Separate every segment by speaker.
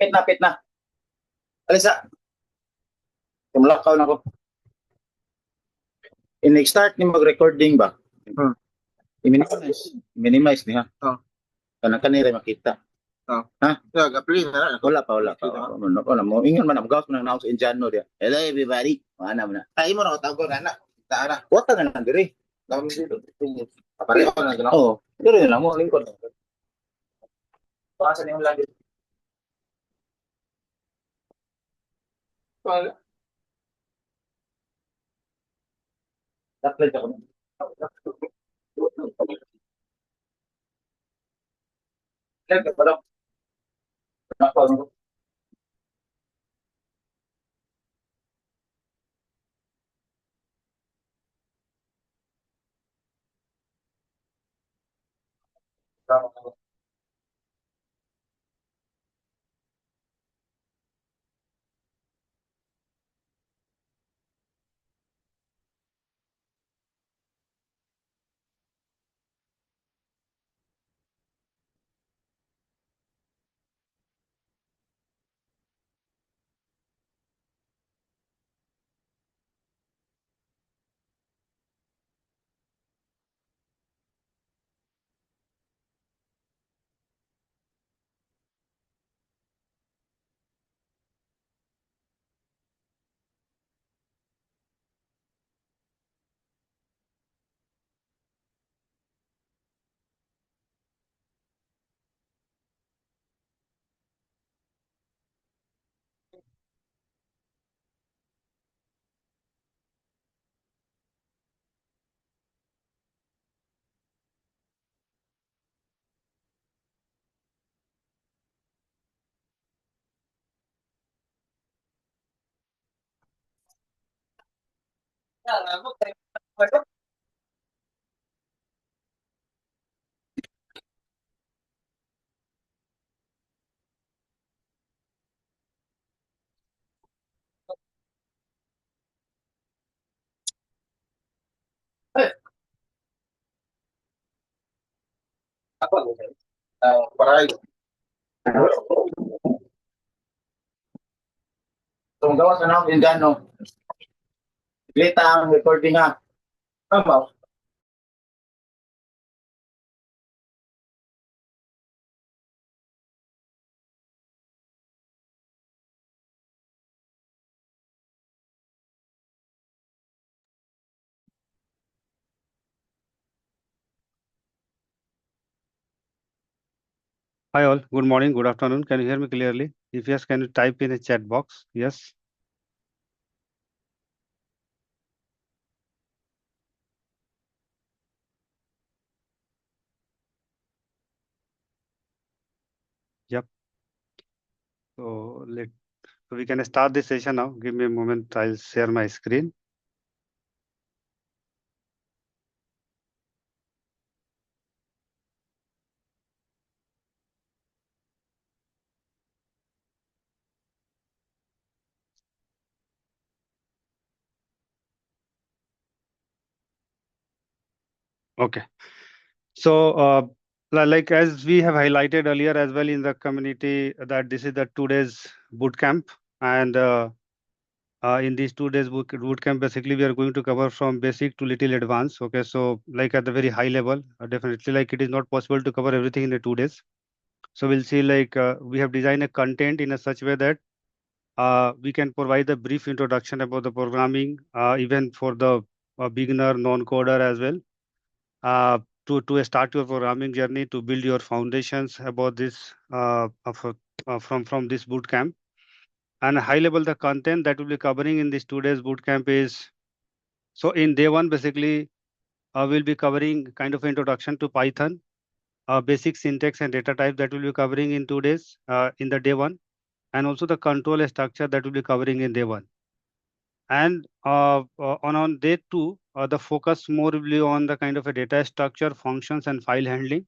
Speaker 1: Pit na, pit na. Alisa, tumlakaw na ko. In-start ni mag-recording ba? I-minimize. I-minimize niya. Kanang kanira makita. Ha? Wala pa. Wala mo. Ingon man, magawas mo nang naos in Jano dia. Hello everybody. Mana mo na. Ay mo na ko na na. Taara. Wata na nang diri. Dami dito. Pareho na gina. Oo. Diri na mo lingkod. Pasa ni lagi. Wala. Dapat ako. Lagi pa daw. Nako. Apa? Para gawas na ako in Jano. Kita ang recording ha. Tama.
Speaker 2: Hi all, good morning, good afternoon. Can you hear me clearly? If yes, can you type in a chat box? Yes. Yep. So we can start the session now. Give me a moment. I'll share my screen. Okay. So like as we have highlighted earlier as well in the community that this is the 2 days boot camp, and in these 2 days boot camp, basically we are going to cover from basic to little advanced. Okay, so like at the very high level, definitely like it is not possible to cover everything in the 2 days. So we'll see like we have designed a content in a such way that we can provide a brief introduction about the programming, even for the beginner non-coder as well. To start your programming journey, to build your foundations about this from this boot camp. And high level, the content that we'll be covering in this 2 days boot camp is, so in day one, basically, we'll be covering kind of introduction to Python, basic syntax and data type that we'll be covering in 2 days in the day one, and also the control structure that we'll be covering in day one. And on day two, the focus more will be on the kind of a data structure, functions, and file handling.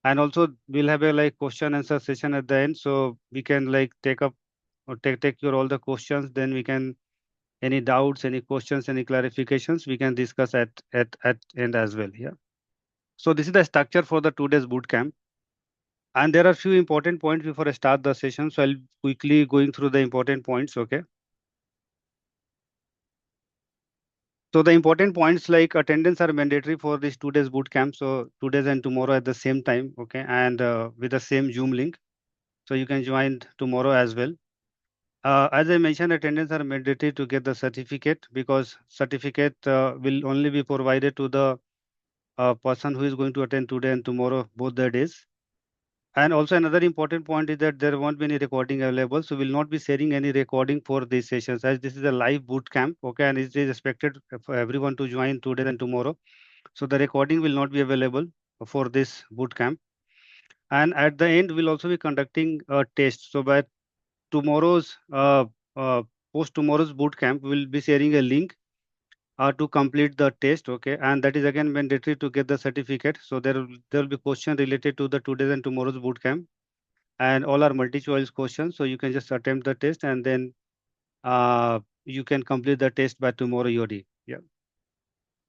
Speaker 2: And also we'll have a like question answer session at the end, so we can like take up or take your all the questions. Then we can any doubts, any questions, any clarifications we can discuss at end as well. Yeah. So this is the structure for the 2 days boot camp. And there are few important points before I start the session. So I'll quickly going through the important points. Okay. So the important points like attendance are mandatory for this 2 days boot camp. So 2 days and tomorrow at the same time. Okay. And with the same Zoom link. So you can join tomorrow as well. As I mentioned, attendance are mandatory to get the certificate because certificate will only be provided to the person who is going to attend today and tomorrow, both the days. And also another important point is that there won't be any recording available. So we'll not be sharing any recording for these sessions as this is a live boot camp. Okay. And it is expected for everyone to join today and tomorrow. So the recording will not be available for this boot camp. And at the end, we'll also be conducting a test. So by tomorrow's post tomorrow's boot camp, we'll be sharing a link to complete the test. Okay. And that is again mandatory to get the certificate. So there will be question related to the today's and tomorrow's boot camp, and all are multi-choice questions. So you can just attempt the test and then you can complete the test by tomorrow EOD. Yeah.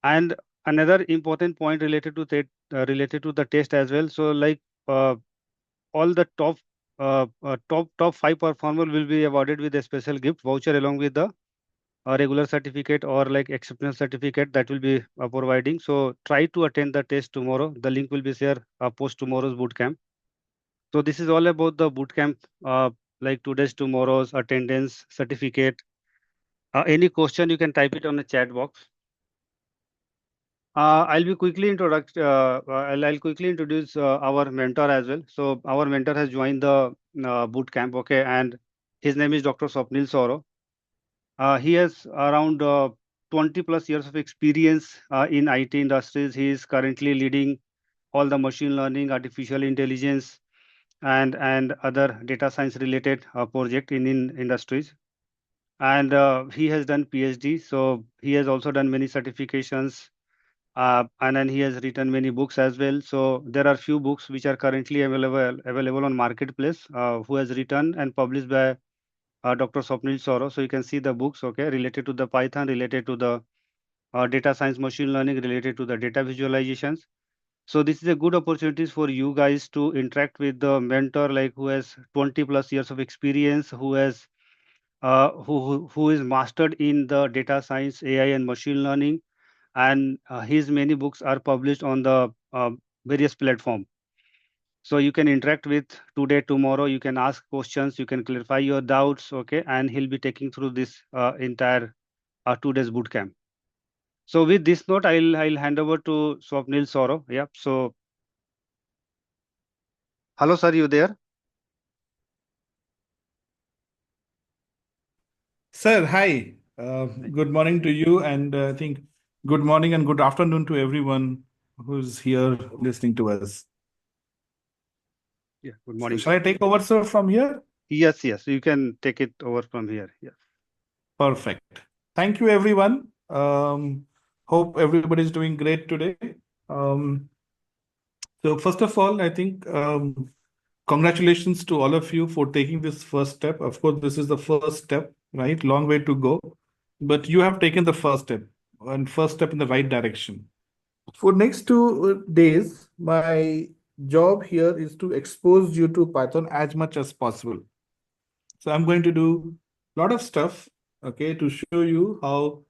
Speaker 2: And another important point related to the test as well. So like all the top 5 performer will be awarded with a special gift voucher along with the regular certificate or like acceptance certificate that will be providing. So try to attend the test tomorrow. The link will be shared post tomorrow's boot camp. So this is all about the boot camp, like today's, tomorrow's attendance, certificate. Any question you can type it on the chat box. I'll quickly introduce our mentor as well. So our mentor has joined the boot camp. Okay, and his name is Dr. Swapnil Soro. He has around 20 plus years of experience in IT industries. He is currently leading all the machine learning, artificial intelligence, and other data science related project in industries. And he has done PhD. So he has also done many certifications. And then he has written many books as well. So there are few books which are currently available on marketplace, who has written and published by Dr. Swapnil Soro. So you can see the books, okay, related to the Python, related to the data science, machine learning, related to the data visualizations. So this is a good opportunity for you guys to interact with the mentor, like who has 20 plus years of experience, who is mastered in the data science, AI, and machine learning, and his many books are published on the various platform. So you can interact with today, tomorrow. You can ask questions. You can clarify your doubts. Okay, and he'll be taking through this entire 2 days boot camp. So with this note, I'll hand over to Swapnil Soro. Yep. So hello, sir. You there?
Speaker 3: Sir, hi. Good morning to you, and I think good morning and good afternoon to everyone who's here listening to us.
Speaker 2: Yeah. Good
Speaker 3: So
Speaker 2: morning.
Speaker 3: shall I take over, sir, from here?
Speaker 2: Yes. Yes. You can take it over from here. Yeah.
Speaker 3: Perfect. Thank you, everyone. Hope everybody's doing great today. Um, so first of all, I think congratulations to all of you for taking this first step. Of course, this is the first step, right? Long way to go, but you have taken the first step and first step in the right direction. For next 2 days, my job here is to expose you to Python as much as possible. So I'm going to do a lot of stuff, okay, to show you how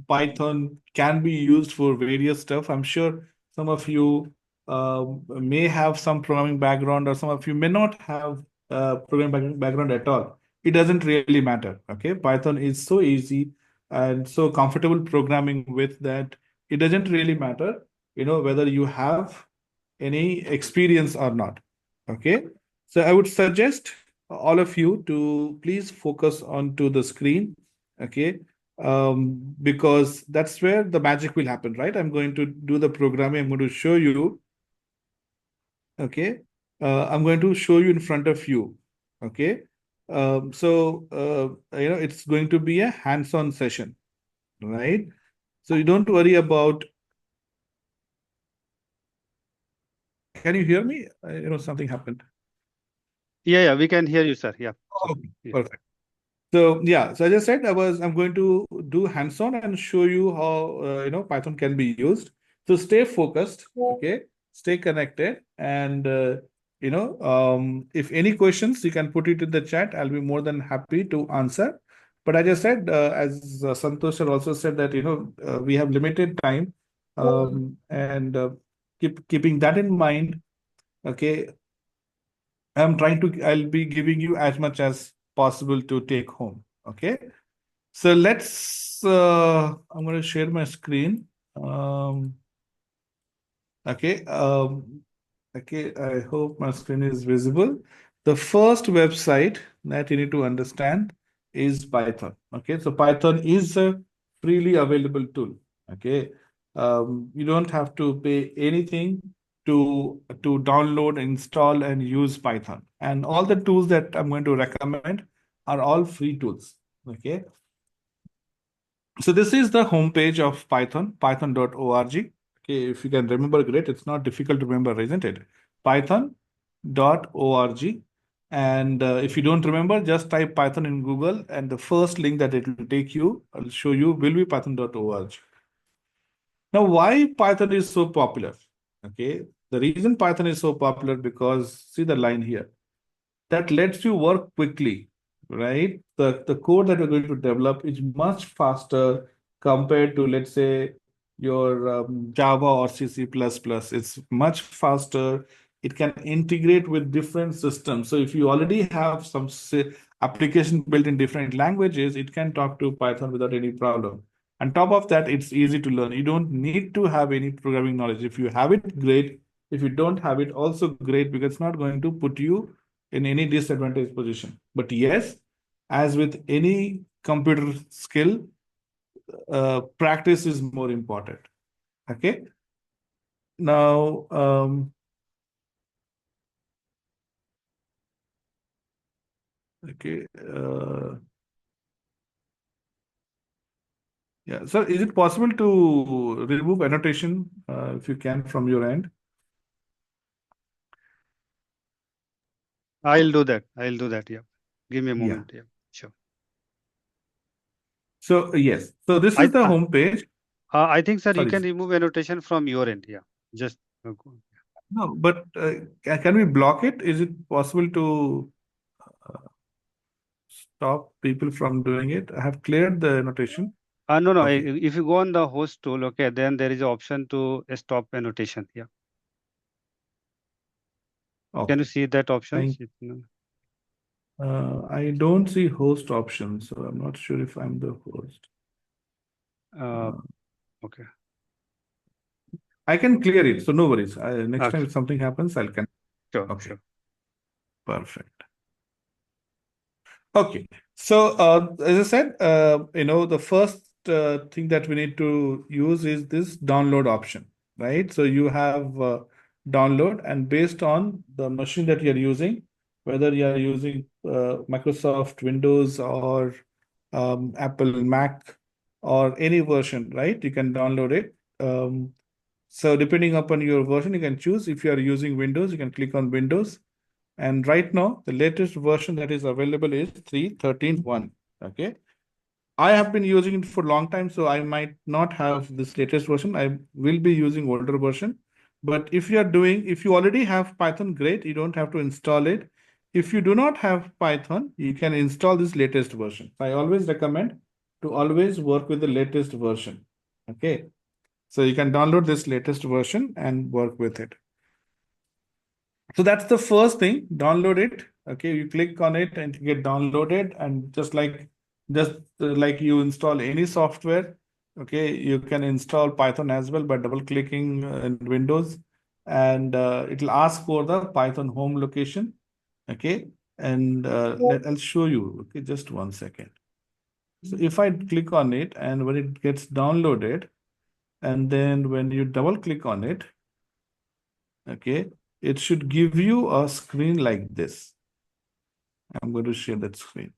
Speaker 3: Python can be used for various stuff. I'm sure some of you may have some programming background, or some of you may not have programming background at all. It doesn't really matter, okay? Python is so easy and so comfortable programming with that. It doesn't really matter, whether you have any experience or not, okay? So I would suggest all of you to please focus onto the screen, okay? Because that's where the magic will happen, right? I'm going to do the programming. I'm going to show you, okay? I'm going to show you in front of you, okay? It's going to be a hands-on session, right? So you don't worry about. Can you hear me? Something happened.
Speaker 2: Yeah. We can hear you, sir. Yeah.
Speaker 3: Okay,
Speaker 2: Yeah.
Speaker 3: perfect. So yeah, so as I said, I'm going to do hands-on and show you how Python can be used. So stay focused, okay? stay connected, and if any questions, you can put it in the chat. I'll be more than happy to answer. But as I said, as Santosh sir also said that we have limited time, and keeping that in mind, okay, I'll be giving you as much as possible to take home. Okay, so I'm going to share my screen. Um, okay. Okay, I hope my screen is visible. The first website that you need to understand is Python. Okay, so Python is a freely available tool. Okay, you don't have to pay anything to download, install, and use Python. And all the tools that I'm going to recommend are all free tools. Okay, so this is the homepage of Python, python.org. Okay, if you can remember, great. It's not difficult to remember, isn't it? Python.org. And if you don't remember, just type Python in Google, and the first link that it will take you, I'll show you, will be python.org. Now, why Python is so popular? Okay, the reason Python is so popular, because see the line here, that lets you work quickly, right? The code that you're going to develop is much faster compared to, let's say, your Java or C++. It's much faster. It can integrate with different systems. So if you already have some application built in different languages, it can talk to Python without any problem. On top of that, it's easy to learn. You don't need to have any programming knowledge. If you have it, great. If you don't have it, also great, because it's not going to put you in any disadvantaged position. But yes, as with any computer skill, practice is more important. Okay. Now, okay. Yeah. So, is it possible to remove annotation if you can from your end?
Speaker 2: I'll do that. Yeah. Give me a
Speaker 3: Yeah.
Speaker 2: moment. Yeah, sure.
Speaker 3: So, yes. So, this
Speaker 2: I
Speaker 3: is the home page.
Speaker 2: I think, sir, you
Speaker 3: Sorry.
Speaker 2: can remove annotation from your end. Yeah. Just
Speaker 3: No, but can we block it? Is it possible to stop people from doing it? I have cleared the annotation.
Speaker 2: no, no.
Speaker 3: Okay.
Speaker 2: If you go on the host tool, okay, then there is an option to stop annotation. Yeah. Can
Speaker 3: Okay.
Speaker 2: you see that option?
Speaker 3: I don't see host option, so I'm not sure if I'm the host.
Speaker 2: Okay.
Speaker 3: I can clear it, so no worries. Next
Speaker 2: Okay.
Speaker 3: time if something happens, I'll can.
Speaker 2: Sure.
Speaker 3: Okay.
Speaker 2: Sure.
Speaker 3: Perfect. Okay. So as I said, the first thing that we need to use is this download option, right? So you have download, and based on the machine that you're using, whether you are using Microsoft Windows or Apple Mac or any version, right? You can download it. So depending upon your version, you can choose. If you are using Windows, you can click on Windows. And right now, the latest version that is available is 3.13.1. Okay. I have been using it for a long time, so I might not have this latest version. I will be using older version. But if you already have Python, great. You don't have to install it. If you do not have Python, you can install this latest version. I always recommend to always work with the latest version. Okay. So you can download this latest version and work with it. So that's the first thing, download it. Okay, you click on it and you get downloaded, and just like you install any software, okay, you can install Python as well by double clicking in Windows, and it'll ask for the Python home location. Okay, and I'll show you. Okay, just 1 second. So if I click on it, and when it gets downloaded, and then when you double click on it, okay, it should give you a screen like this. I'm going to share that screen.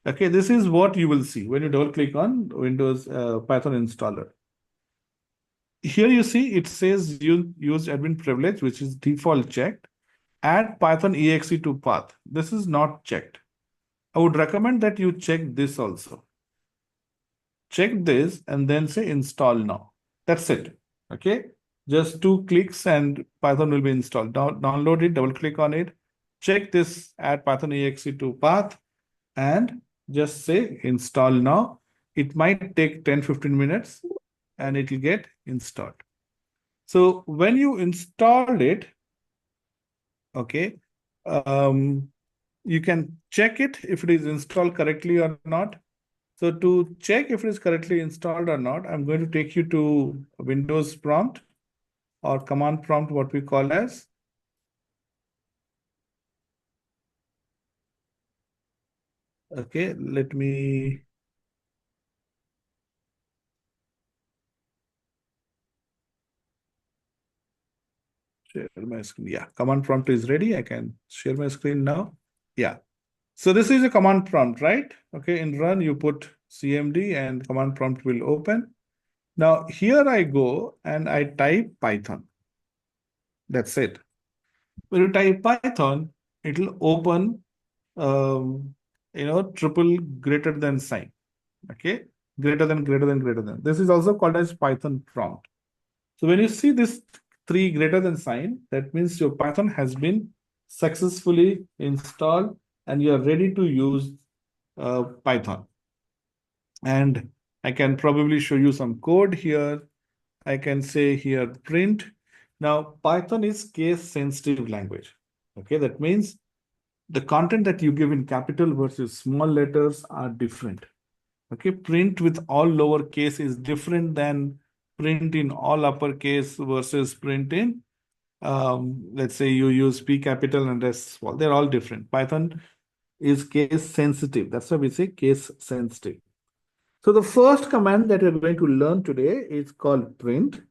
Speaker 3: Okay, this is what you will see when you double click on Windows Python installer. Here you see it says you use admin privilege, which is default checked. Add Python exe to path. This is not checked. I would recommend that you check this also. Check this and then say install now. That's it. Okay. Just 2 clicks and Python will be installed. Download it, double click on it, check this add Python exe to path, and just say install now. It might take 10-15 minutes and it will get installed. So when you installed it, okay, you can check it if it is installed correctly or not. So to check if it is correctly installed or not, I'm going to take you to Windows prompt or command prompt, what we call as. Okay, let me share my screen. Yeah, command prompt is ready. I can share my screen now. Yeah. So this is a command prompt, right? Okay, in run, you put CMD and command prompt will open. Now here I go and I type Python. That's it. When you type Python, it will open, triple greater than sign. Okay, greater than, greater than, greater than. This is also called as Python prompt. So when you see this 3 greater than sign, that means your Python has been successfully installed and you are ready to use Python. And I can probably show you some code here. I can say here print. Now Python is case sensitive language. Okay, that means the content that you give in capital versus small letters are different. Okay, print with all lowercase is different than print in all uppercase versus print in, let's say you use P capital and S small. They're all different. Python is case sensitive. That's why we say case sensitive. So the first command that we're going to learn today is called print.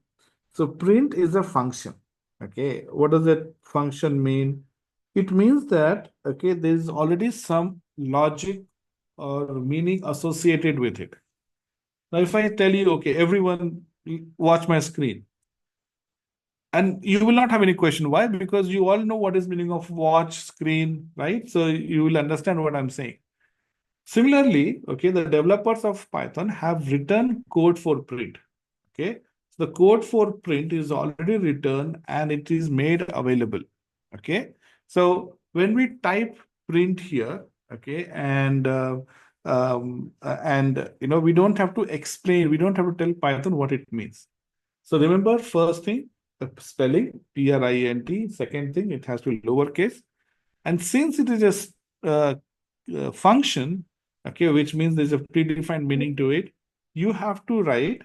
Speaker 3: So print is a function. Okay, what does that function mean? It means that, okay, there is already some logic or meaning associated with it. Now, if I tell you, okay, everyone watch my screen, and you will not have any question. Why? Because you all know what is meaning of watch, screen, right? So you will understand what I'm saying. Similarly, okay, the developers of Python have written code for print. Okay, so the code for print is already written and it is made available. Okay, so when we type print here, okay, and we don't have to explain, we don't have to tell Python what it means. So remember, first thing, the spelling, print. Second thing, it has to be lowercase. And since it is a function, okay, which means there's a predefined meaning to it, you have to write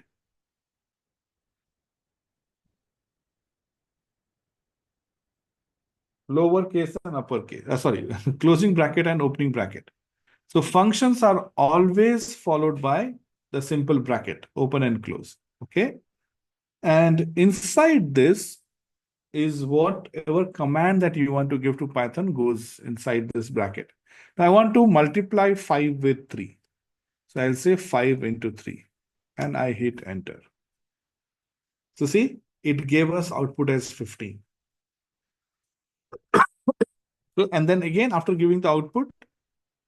Speaker 3: lowercase and uppercase. Sorry, closing bracket and opening bracket. So functions are always followed by the simple bracket, open and close. Okay. And inside this is whatever command that you want to give to Python goes inside this bracket. Now I want to multiply 5 with 3. So I'll say 5 into 3 and I hit enter. So see, it gave us output as 15. So, and then again, after giving the output,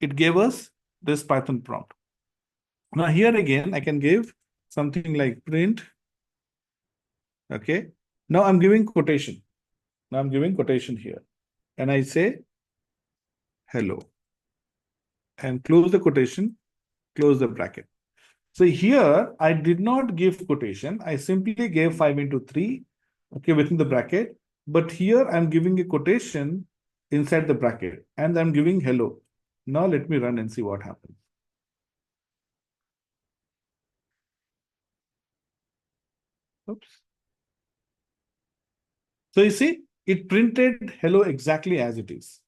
Speaker 3: it gave us this Python prompt. Now here again, I can give something like print. Okay. Now I'm giving quotation. Now I'm giving quotation here. And I say hello. And close the quotation, close the bracket. So here I did not give quotation. I simply gave 5 into 3, okay, within the bracket. But here I'm giving a quotation inside the bracket and I'm giving hello. Now let me run and see what happens. Oops. So you see, it printed hello exactly as it is.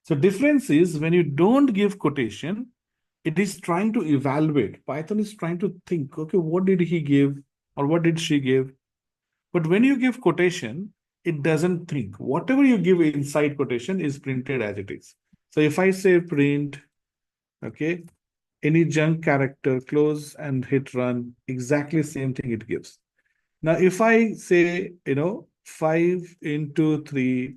Speaker 3: So difference is when you don't give quotation, it is trying to evaluate. Python is trying to think, okay, what did he give or what did she give? But when you give quotation, it doesn't think. Whatever you give inside quotation is printed as it is. So if I say print, okay, any junk character, close and hit run, exactly same thing it gives. Now, if I say, 5 into 3,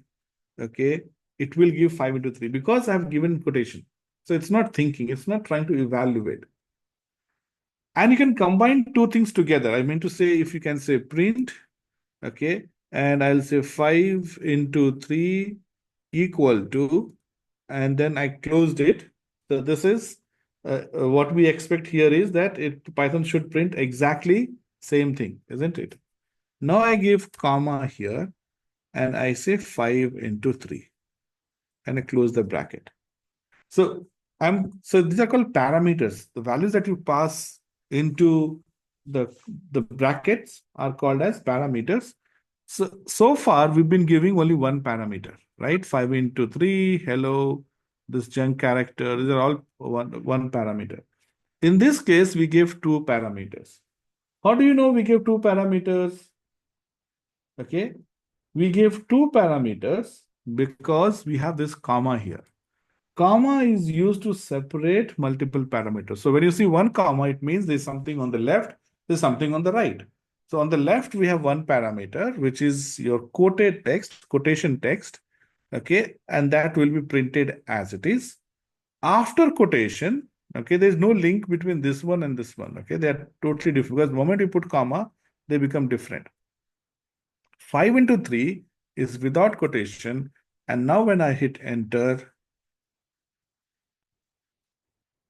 Speaker 3: okay, it will give 5 into 3 because I've given quotation. So it's not thinking, it's not trying to evaluate. And you can combine two things together. I mean to say, if you can say print, Okay, and I'll say 5 into 3 equal to, and then I closed it. So this is what we expect here is that Python should print exactly same thing, isn't it? Now I give comma here and I say 5 into 3 and I close the bracket. So these are called parameters. The values that you pass into the brackets are called as parameters. So far we've been giving only one parameter, right? 5 into 3, hello, this junk character, these are all one parameter. In this case, we give two parameters. How do you know we give two parameters? Okay, we give two parameters because we have this comma here. Comma is used to separate multiple parameters. So when you see one comma, it means there's something on the left, there's something on the right. So on the left, we have one parameter, which is your quoted text, quotation text, okay, and that will be printed as it is. After quotation, okay, there's no link between this one and this one, okay, they're totally different because the moment you put comma, they become different. 5 into 3 is without quotation, and now when I hit enter,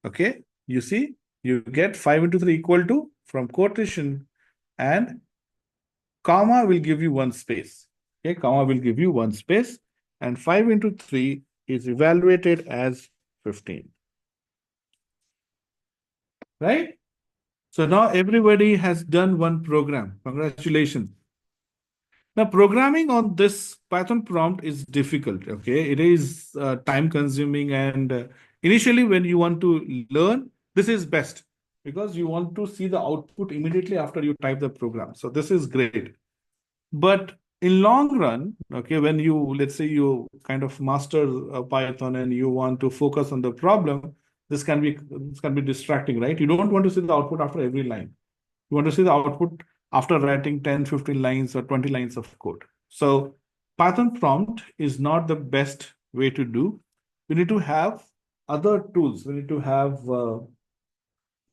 Speaker 3: okay, you see, you get 5 into 3 equal to from quotation, and comma will give you one space. Okay, comma will give you one space, and 5 into 3 is evaluated as 15. Right? So now everybody has done one program. Congratulations. Now, programming on this Python prompt is difficult. Okay, it is time consuming, and initially, when you want to learn, this is best because you want to see the output immediately after you type the program. So this is great. But in long run, okay, when you, let's say you kind of master Python and you want to focus on the problem, this can be distracting, right? You don't want to see the output after every line. You want to see the output after writing 10, 15 lines or 20 lines of code. So Python prompt is not the best way to do. We need to have other tools. We need to have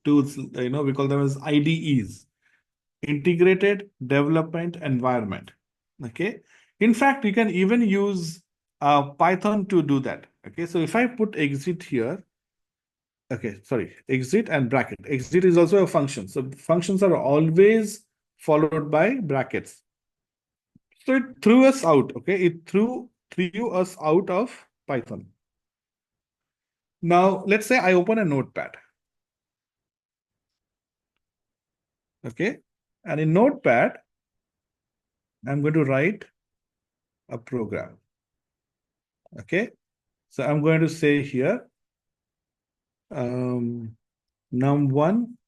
Speaker 3: tools, we call them as IDEs, integrated development environment. Okay. In fact, you can even use Python to do that. Okay. So if I put exit here, okay, sorry, exit and bracket. Exit is also a function. So functions are always followed by brackets. So it threw us out. Okay. It threw us out of Python. Now, let's say I open a notepad. Okay. And in notepad, I'm going to write a program. Okay. So I'm going to say here, num1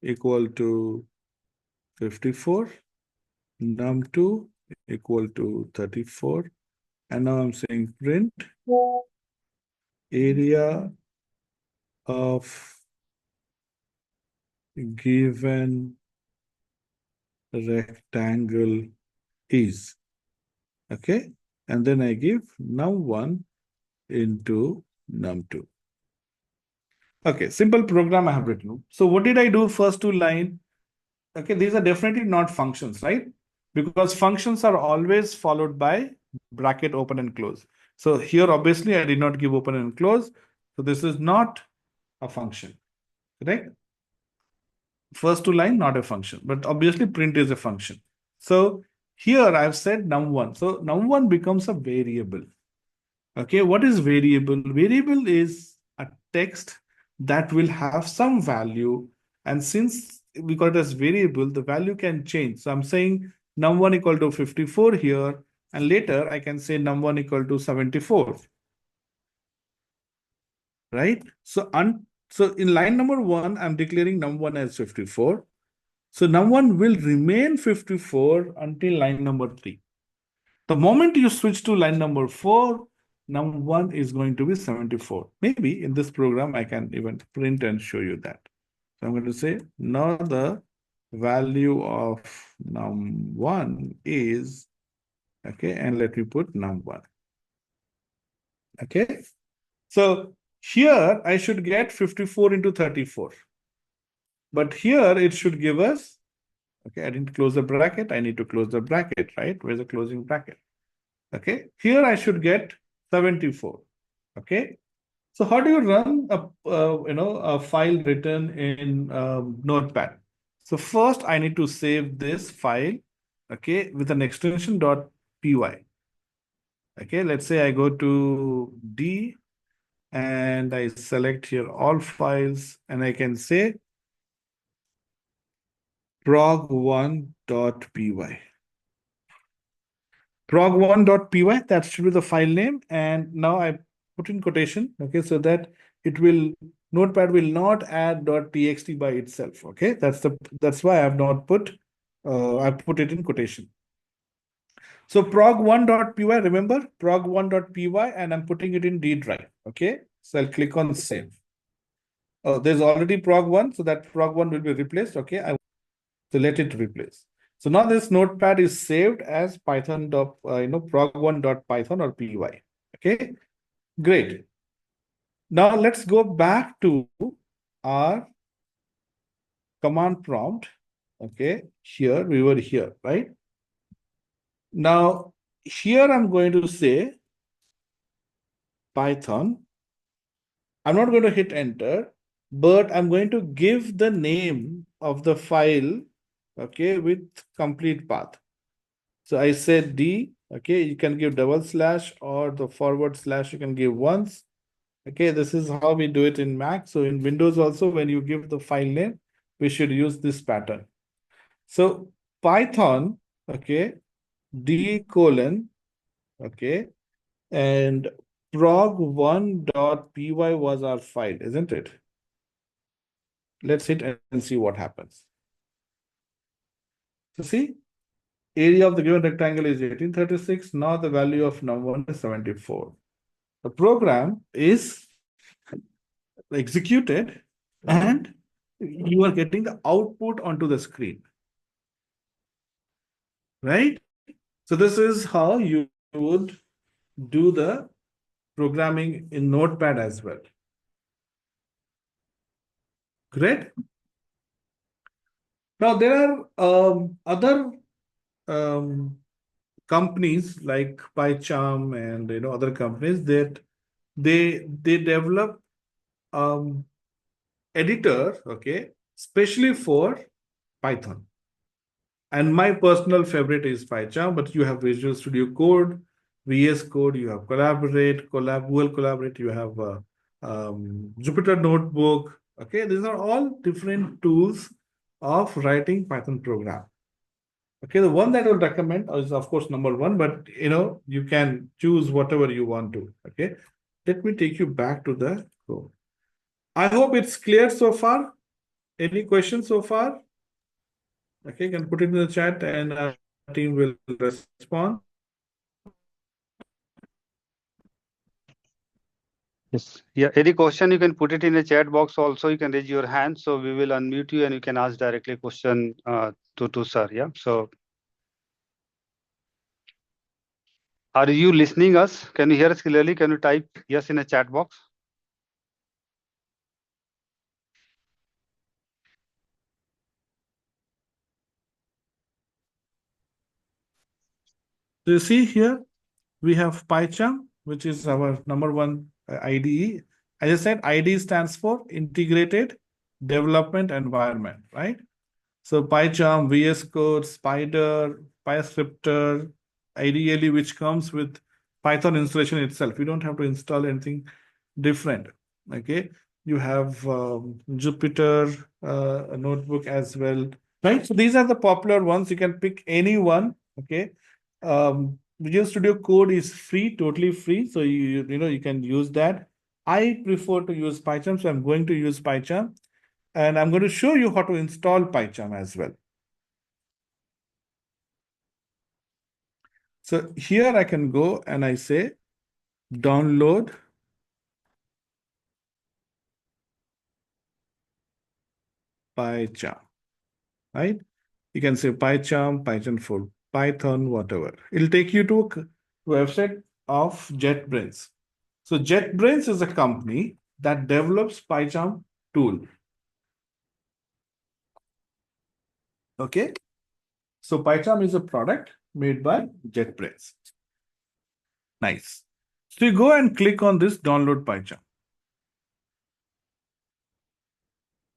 Speaker 3: equal to 54, num2 equal to 34. And now I'm saying print area of given rectangle is. Okay. And then I give num1 into num2. Okay, simple program I have written. So what did I do first two line? Okay, these are definitely not functions, right? Because functions are always followed by bracket open and close. So here, obviously, I did not give open and close. So this is not a function, correct? First two line, not a function, but obviously print is a function. So here I've said num1. So num1 becomes a variable. Okay, what is variable? Variable is a text that will have some value. And since we call it as variable, the value can change. So I'm saying num1 equal to 54 here. And later I can say num1 equal to 74. Right? So in line number 1, I'm declaring num1 as 54. So num1 will remain 54 until line number 3. The moment you switch to line number 4, num1 is going to be 74. Maybe in this program, I can even print and show you that. So I'm going to say, now the value of num1 is, okay, and let me put num1. Okay. So here I should get 54 into 34. But here it should give us Okay, I didn't close the bracket. I need to close the bracket, right? Where's the closing bracket? Okay, here I should get 74. Okay, so how do you run a file written in Notepad? So first I need to save this file, okay, with an extension .py. Okay, let's say I go to D and I select here all files and I can say prog1.py. prog1.py, that should be the file name. And now I put in quotation, okay, so that it will, Notepad will not add .txt by itself, okay? That's why I have not put, I put it in quotation. So prog1.py, remember, prog1.py, and I'm putting it in D drive, okay? So I'll click on save. Oh, there's already prog1, so that prog1 will be replaced, okay? So let it replace. So now this notepad is saved as python prog1.python or py. Okay, great. Now let's go back to our command prompt. Okay, here we were here, right? Now here I'm going to say Python. I'm not going to hit enter, but I'm going to give the name of the file, okay, with complete path. So I said D, okay, you can give / or the / you can give once. Okay, this is how we do it in Mac. So in Windows also, when you give the file name, we should use this pattern. So Python, okay, D:, okay, and prog1.py was our file, isn't it? Let's hit and see what happens. So see, area of the given rectangle is 1836. Now the value of number1 is 74. The program is executed and you are getting the output onto the screen, right? So this is how you would do the programming in Notepad as well. Great. Now there are other companies like PyCharm and other companies that they develop editor, okay, especially for Python. And my personal favorite is PyCharm, but you have Visual Studio Code, VS Code, you have Collaborate, Google Collaborate, you have Jupyter Notebook. Okay, these are all different tools of writing Python program. Okay, the one that I will recommend is of course number1, but you can choose whatever you want to. Okay, let me take you back to the code. I hope it's clear so far. Any questions so far? Okay, you can put it in the chat and our team will respond.
Speaker 2: Yes. Yeah. Any question, you can put it in the chat box also. You can raise your hand. So we will unmute you and you can ask directly question to sir. Yeah. So are you listening us? Can you hear us clearly? Can you type yes in the chat box?
Speaker 3: So you see here, we have PyCharm, which is our number1 IDE. As I said, IDE stands for Integrated Development Environment, right? So PyCharm, VS Code, Spider, PyScripter, ideally, which comes with Python installation itself. You don't have to install anything different. Okay, you have Jupyter notebook as well, right? So these are the popular ones. You can pick any one. Okay, Visual Studio Code is free, totally free. So you can use that. I prefer to use PyCharm, so I'm going to use PyCharm. And I'm going to show you how to install PyCharm as well. So here I can go and I say download PyCharm, right? You can say PyCharm, Python for Python, whatever. It'll take you to a website of JetBrains. So JetBrains is a company that develops PyCharm tool. Okay. So PyCharm is a product made by JetBrains. Nice. So you go and click on this download PyCharm.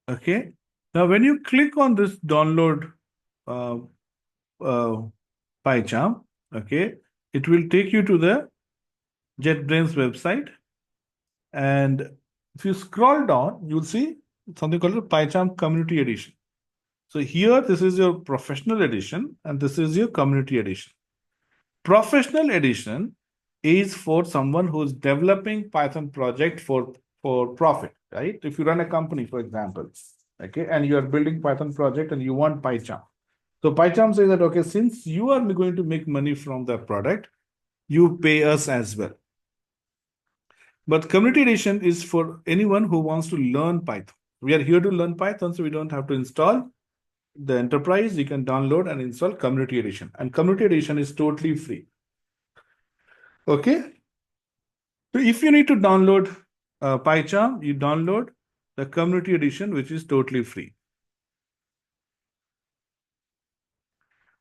Speaker 3: Okay. Now, when you click on this download uh, uh, PyCharm, okay, it will take you to the JetBrains website. And if you scroll down, you'll see something called the PyCharm Community Edition. So here, this is your professional edition, and this is your community edition. Professional edition is for someone who's developing Python project for profit, right? If you run a company, for example, okay, and you are building Python project and you want PyCharm. So PyCharm says that, okay, since you are going to make money from the product, you pay us as well. But community edition is for anyone who wants to learn Python. We are here to learn Python, so we don't have to install the enterprise. You can download and install community edition. And community edition is totally free. Okay. So if you need to download PyCharm, you download the community edition, which is totally free.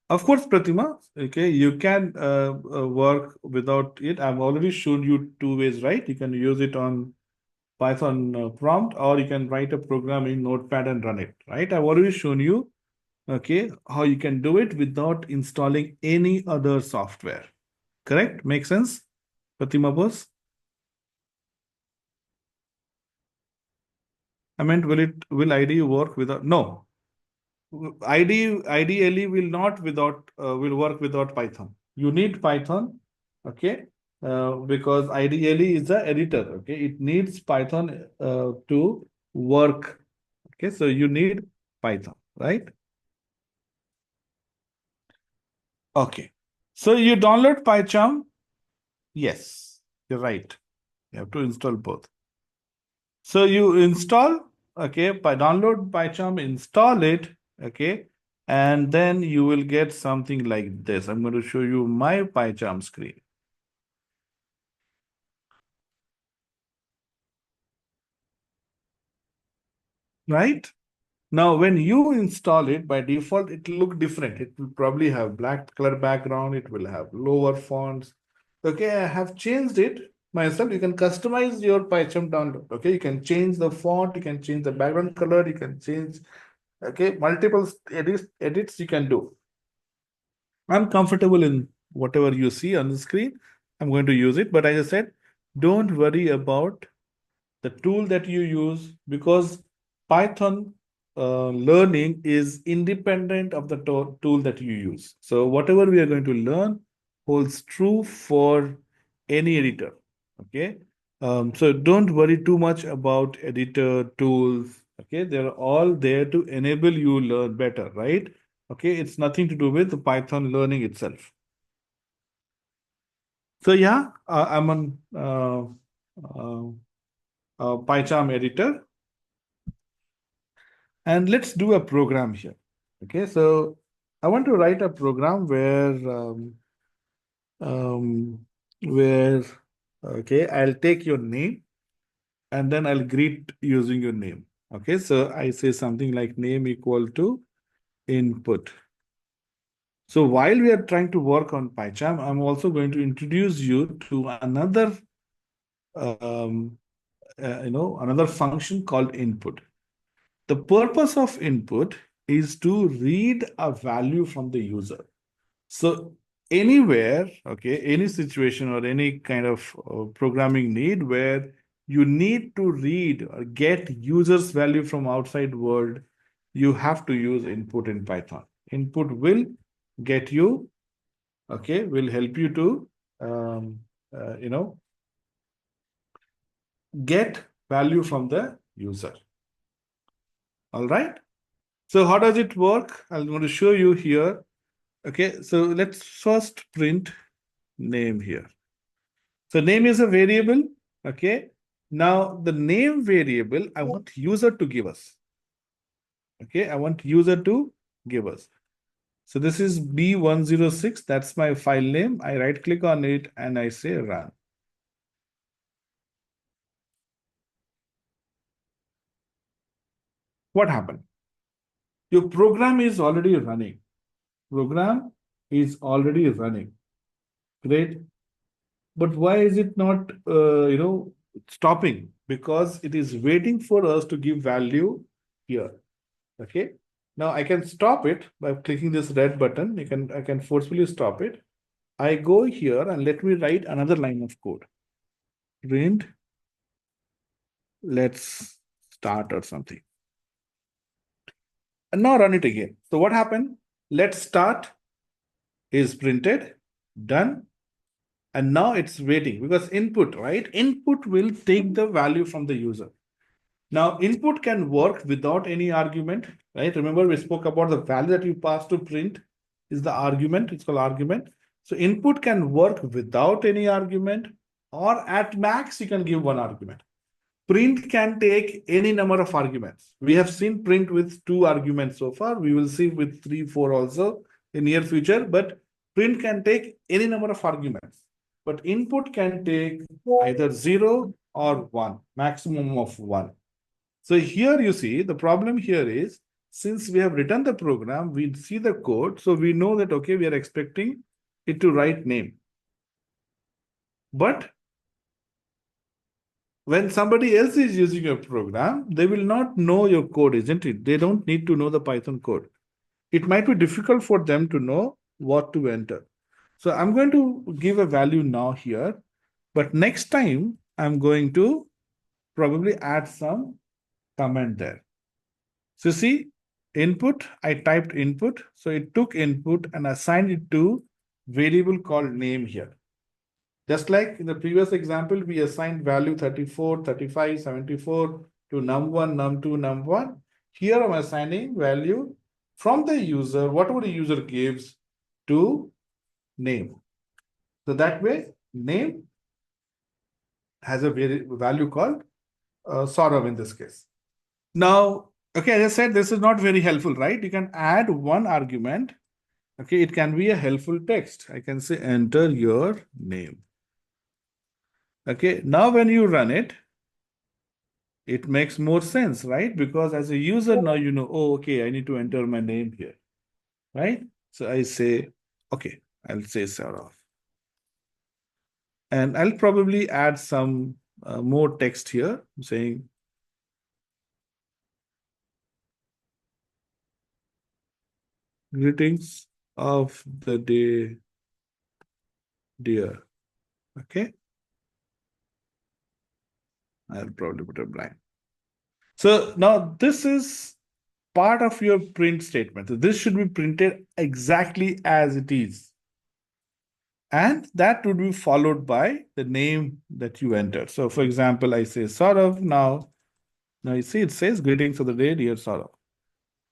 Speaker 3: Of course, Pratima, okay, you can work without it. I've already shown you two ways, right? You can use it on Python prompt, or you can write a program in Notepad and run it, right? I've already shown you, okay, how you can do it without installing any other software. Correct? Make sense, Pratima boss? I meant, will IDE work without? No, ideally will not without will work without Python. You need Python, okay, because ideally is the editor. Okay, it needs Python to work. Okay, so you need Python, right? Okay, so you download PyCharm. Yes, you're right. You have to install both. So you install, okay, download PyCharm, install it, okay, and then you will get something like this. I'm going to show you my PyCharm screen. Right? Now, when you install it, by default, it will look different. It will probably have black color background. It will have lower fonts. Okay, I have changed it myself. You can customize your PyCharm download. Okay, you can change the font. You can change the background color. You can change, okay, multiple edits you can do. I'm comfortable in whatever you see on the screen. I'm going to use it. But as I said, don't worry about the tool that you use, because Python learning is independent of the tool that you use. So whatever we are going to learn holds true for any editor. Okay. So don't worry too much about editor tools. Okay. They're all there to enable you learn better, right? Okay. It's nothing to do with the Python learning itself. So yeah, I'm on PyCharm editor. And let's do a program here. Okay, so I want to write a program where okay, I'll take your name and then I'll greet using your name. Okay, so I say something like name equal to input. So while we are trying to work on PyCharm, I'm also going to introduce you to another another function called input. The purpose of input is to read a value from the user. So anywhere, okay, any situation or any kind of programming need where you need to read or get users value from outside world, you have to use input in Python. Input will get you, okay, will help you to, um, you know, get value from the user. All right. So how does it work? I'm going to show you here. Okay, so let's first print name here. So name is a variable. Okay. Now the name variable, I want user to give us. Okay, I want user to give us. So this is B106. That's my file name. I right click on it and I say run. What happened? Your program is already running. program is already running. Great. But why is it not, stopping? Because it is waiting for us to give value here. Okay. Now I can stop it by clicking this red button. I can forcefully stop it. I go here and let me write another line of code. Print, let's start or something. And now run it again. So what happened? Let's start is printed, done. And now it's waiting because input, right? Input will take the value from the user. Now, input can work without any argument, right? Remember, we spoke about the value that you pass to print is the argument. It's called argument. So input can work without any argument, or at max, you can give one argument. Print can take any number of arguments. We have seen print with 2 arguments so far. We will see with 3, 4 also in near future, but print can take any number of arguments. But input can take either 0 or 1, maximum of 1. So here you see the problem here is, since we have written the program, we see the code, so we know that, okay, we are expecting it to write name. But when somebody else is using your program, they will not know your code, isn't it? They don't need to know the Python code. It might be difficult for them to know what to enter. So I'm going to give a value now here, but next time I'm going to probably add some comment there. So see, input, I typed input. So it took input and assigned it to variable called name here. Just like in the previous example, we assigned value 34, 35, 74 to num1, num2, num1. Here I'm assigning value from the user, whatever the user gives, to name. So that way, name has a value called Saurav in this case. Now, okay, as I said, this is not very helpful, right? You can add one argument. Okay, it can be a helpful text. I can say enter your name. Okay, now when you run it, it makes more sense, right? Because as a user, now you know, oh, okay, I need to enter my name here, right? So I say, okay, I'll say Saurav. And I'll probably add some more text here saying, greetings of the day, dear. Okay. I'll probably put a blank. So now this is part of your print statement. So this should be printed exactly as it is. And that would be followed by the name that you entered. So for example, I say Saurav now. Now you see it says greetings of the day, dear Saurav.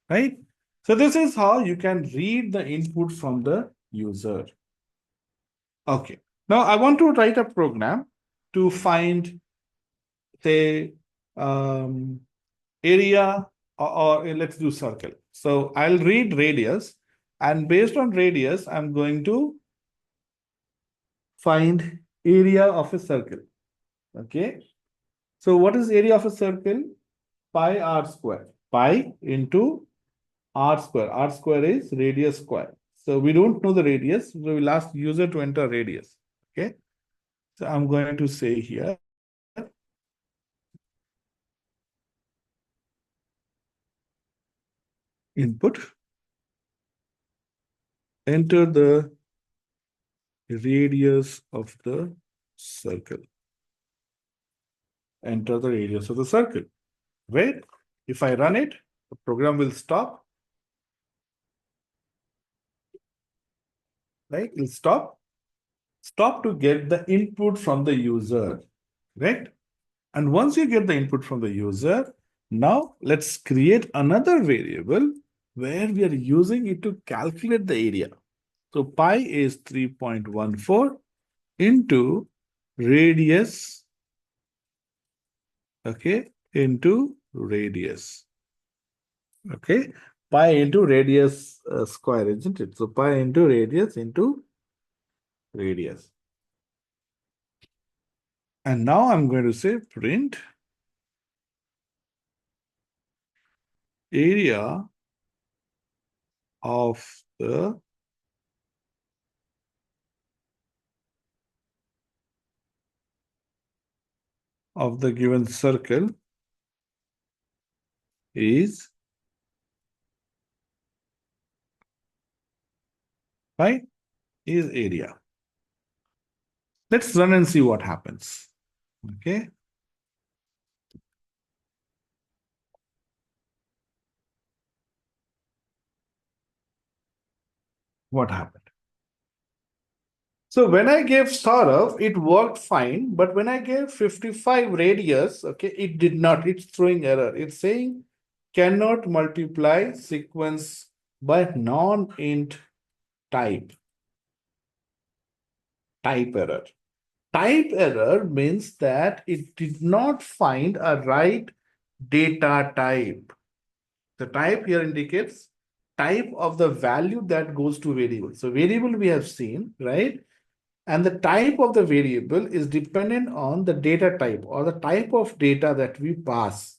Speaker 3: Right? So this is how you can read the input from the user. Okay. Now I want to write a program to find, say, area or let's do circle. So I'll read radius, and based on radius, I'm going to find area of a circle. Okay. So what is area of a circle? Pi r square. Pi into r square. R square is radius square. So we don't know the radius, so we'll ask user to enter radius. Okay. So I'm going to say here, input, enter the radius of the circle. Enter the radius of the circle. Right? If I run it, the program will stop. Right? It'll stop. Stop to get the input from the user. Right? And once you get the input from the user, now let's create another variable where we are using it to calculate the area. So pi is 3.14 into radius, okay, into radius. Okay, pi into radius square, isn't it? So pi into radius into radius. And now I'm going to say print area of the given circle is area. Let's run and see what happens. Okay. What happened? So when I gave Saurav, it worked fine. But when I gave 55 radius, okay, it did not. It's throwing error. It's saying cannot multiply sequence by non-int type. Type error. Type error means that it did not find a right data type. The type here indicates type of the value that goes to variable. So variable we have seen, right? And the type of the variable is dependent on the data type or the type of data that we pass.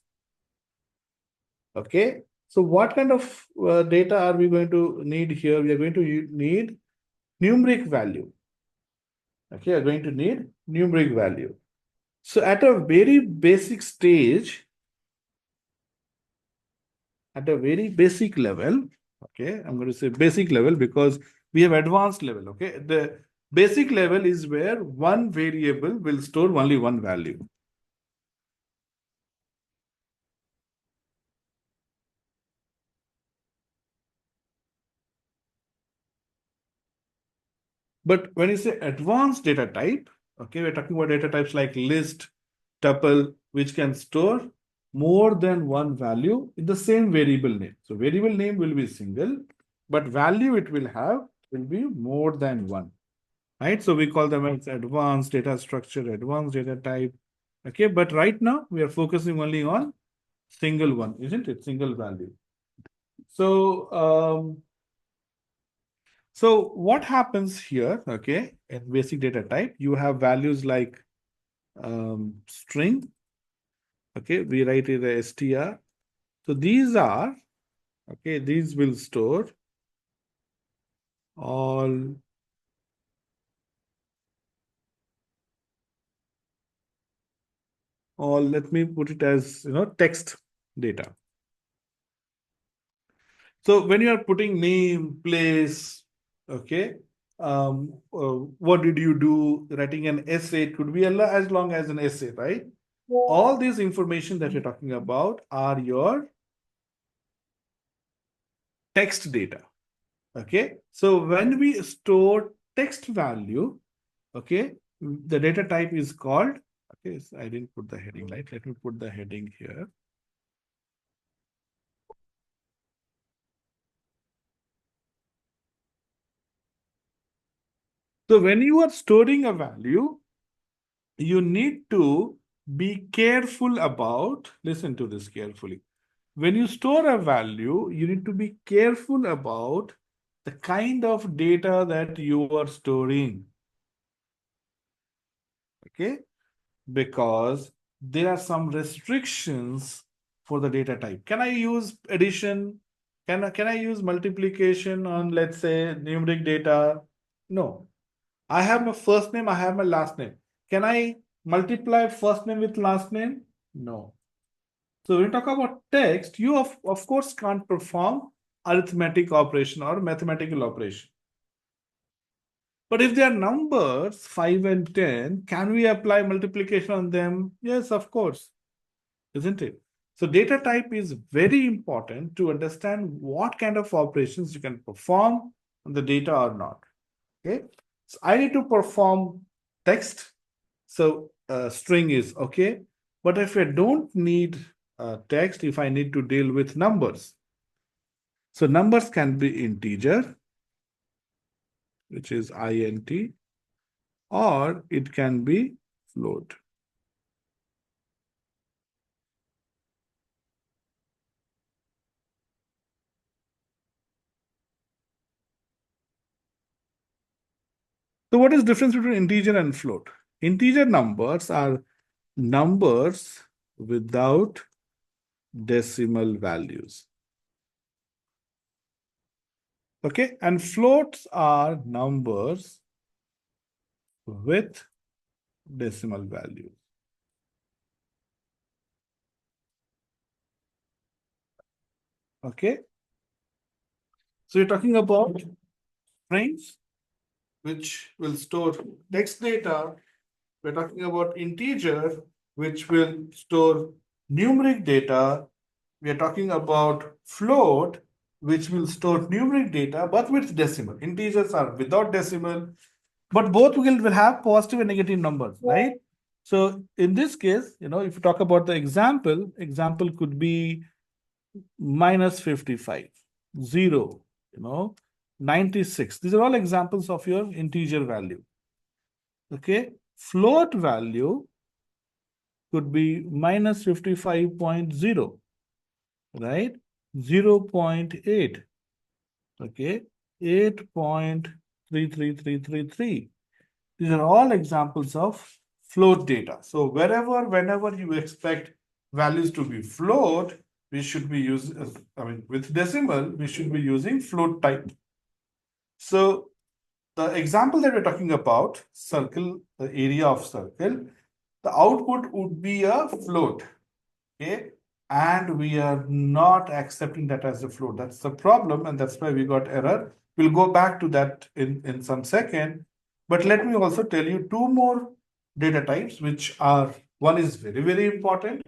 Speaker 3: Okay. So what kind of data are we going to need here? We are going to need numeric value. Okay, we are going to need numeric value. So at a very basic stage, at a very basic level, okay, I'm going to say basic level because we have advanced level, okay. The basic level is where one variable will store only one value. But when you say advanced data type, okay, we're talking about data types like list, tuple, which can store more than one value in the same variable name. So variable name will be single, but value it will have will be more than one, right? So we call them as advanced data structure, advanced data type. Okay, but right now we are focusing only on single one, isn't it? Single value. So what happens here, okay, in basic data type, you have values like string, okay, we write it as str. So these are, okay, these will store all let me put it as, text data. So when you are putting name, place, okay, what did you do? Writing an essay, it could be as long as an essay, right? All this information that you're talking about are your text data. Okay. So when we store text value, okay, the data type is called, okay, so I didn't put the heading, right? Let me put the heading here. So when you are storing a value, you need to be careful about, listen to this carefully. When you store a value, you need to be careful about the kind of data that you are storing. Okay, because there are some restrictions for the data type. Can I use addition? Can I use multiplication on, let's say, numeric data? No. I have my first name, I have my last name. Can I multiply first name with last name? No. So when you talk about text, you of course can't perform arithmetic operation or mathematical operation. But if they are numbers, 5 and 10, can we apply multiplication on them? Yes, of course, isn't it? So data type is very important to understand what kind of operations you can perform on the data or not. Okay, so I need to perform text. So string is okay. But if I don't need text, if I need to deal with numbers, so numbers can be integer, which is int, or it can be float. So what is the difference between integer and float? Integer numbers are numbers without decimal values. Okay, and floats are numbers with decimal values. Okay, so you're talking about strings, which will store text data. We're talking about integer, which will store numeric data. We are talking about float, which will store numeric data, but with decimal. Integers are without decimal, but both will have positive and negative numbers, right? So in this case, if you talk about the example could be minus 55, 0, 96. These are all examples of your integer value. Okay, float value could be minus 55.0, right? 0.8, okay, 8.33333. These are all examples of float data. So whenever you expect values to be float, we should be using, with decimal, we should be using float type. So the example that we're talking about, circle, the area of circle, the output would be a float, okay? And we are not accepting that as a float. That's the problem, and that's why we got error. We'll go back to that in some second. But let me also tell you two more data types, which are, one is very, very important.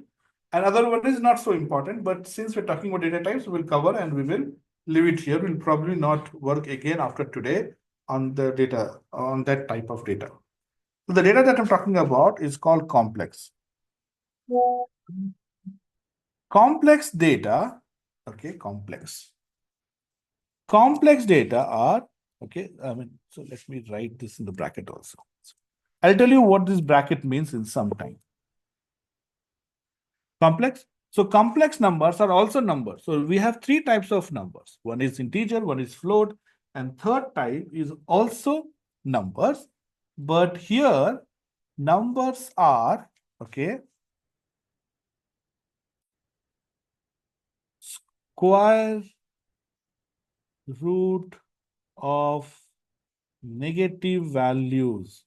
Speaker 3: Another one is not so important, but since we're talking about data types, we'll cover and we will leave it here. We'll probably not work again after today on the data, on that type of data. So the data that I'm talking about is called complex. Complex data, okay, complex data are, okay, so let me write this in the bracket also. I'll tell you what this bracket means in some time. Complex. So complex numbers are also numbers. So we have three types of numbers. One is integer, one is float, and third type is also numbers. But here, numbers are, okay, square root of negative values.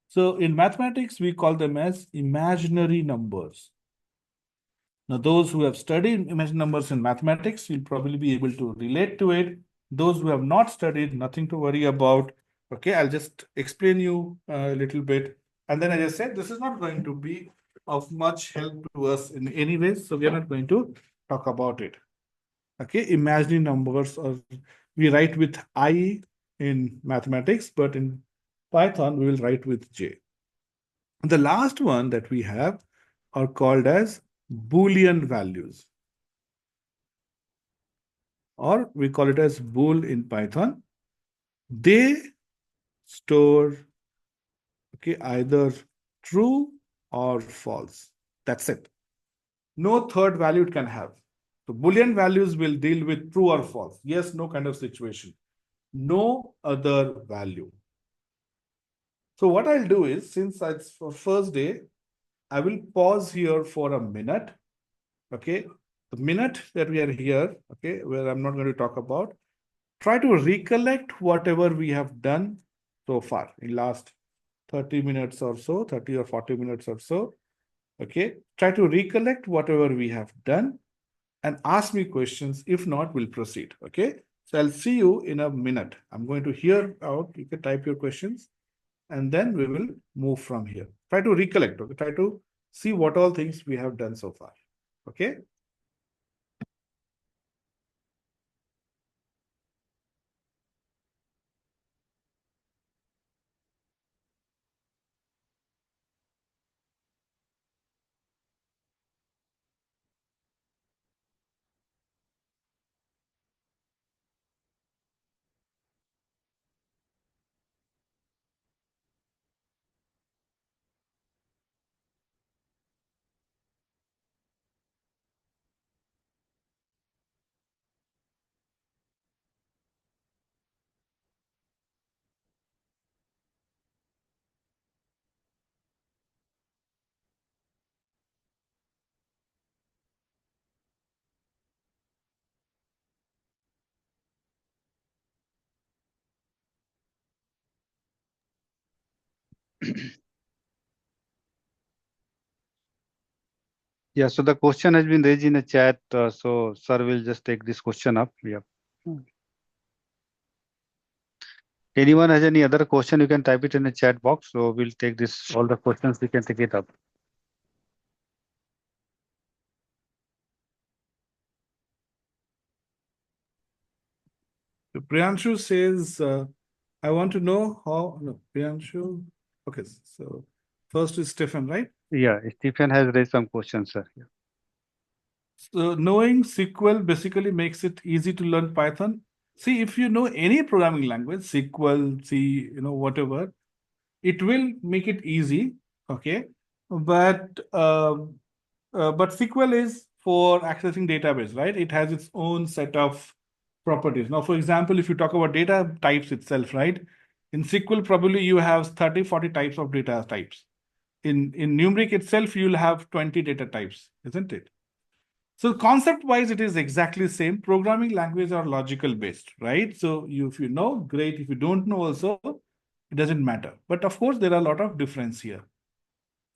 Speaker 3: So in mathematics, we call them as imaginary numbers. Now, those who have studied imaginary numbers in mathematics will probably be able to relate to it. Those who have not studied, nothing to worry about. Okay, I'll just explain you a little bit. And then as I said, this is not going to be of much help to us in any way. So we are not going to talk about it. Okay, imaginary numbers, or we write with I in mathematics, but in Python, we will write with J. The last one that we have are called as Boolean values, or we call it as bool in Python. They store, okay, either true or false. That's it. No third value it can have. So Boolean values will deal with true or false. Yes, no kind of situation. No other value. So what I'll do is, since it's for first day, I will pause here for a minute. Okay, the minute that we are here, okay, where I'm not going to talk about, try to recollect whatever we have done so far in last 30 minutes or so, 30 or 40 minutes or so. Okay, try to recollect whatever we have done and ask me questions. If not, we'll proceed. Okay, so I'll see you in a minute. I'm going to hear out. You can type your questions, and then we will move from here. Try to recollect. Okay, try to see what all things we have done so far. Okay.
Speaker 2: Yeah, so the question has been raised in a chat. So sir will just take this question up. Yeah. Anyone has any other question, you can type it in the chat box. So we'll take this, all the questions, we can take it up.
Speaker 3: So Priyanshu says, I want to know how, no, Priyanshu, okay, so first is Stephen, right?
Speaker 2: Yeah, Stephen has raised some questions, sir. Yeah.
Speaker 3: So knowing SQL basically makes it easy to learn Python. See, if you know any programming language, SQL, C, whatever, it will make it easy. Okay, but SQL is for accessing database, right? It has its own set of properties. Now, for example, if you talk about data types itself, right? In SQL, probably you have 30, 40 types of data types. In numeric itself, you'll have 20 data types, isn't it? So concept-wise, it is exactly the same. Programming languages are logical based, right? So if you know, great. If you don't know also, it doesn't matter. But of course, there are a lot of difference here.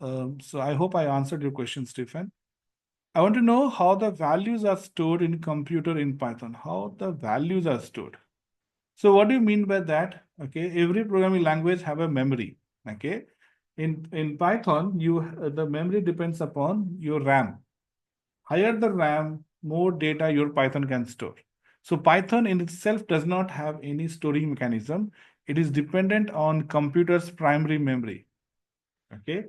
Speaker 3: So I hope I answered your question, Stephen. I want to know how the values are stored in computer in Python. How the values are stored. So what do you mean by that? Okay, every programming language have a memory. Okay, in Python, the memory depends upon your RAM. Higher the RAM, more data your Python can store. So Python in itself does not have any storing mechanism. It is dependent on computer's primary memory. Okay.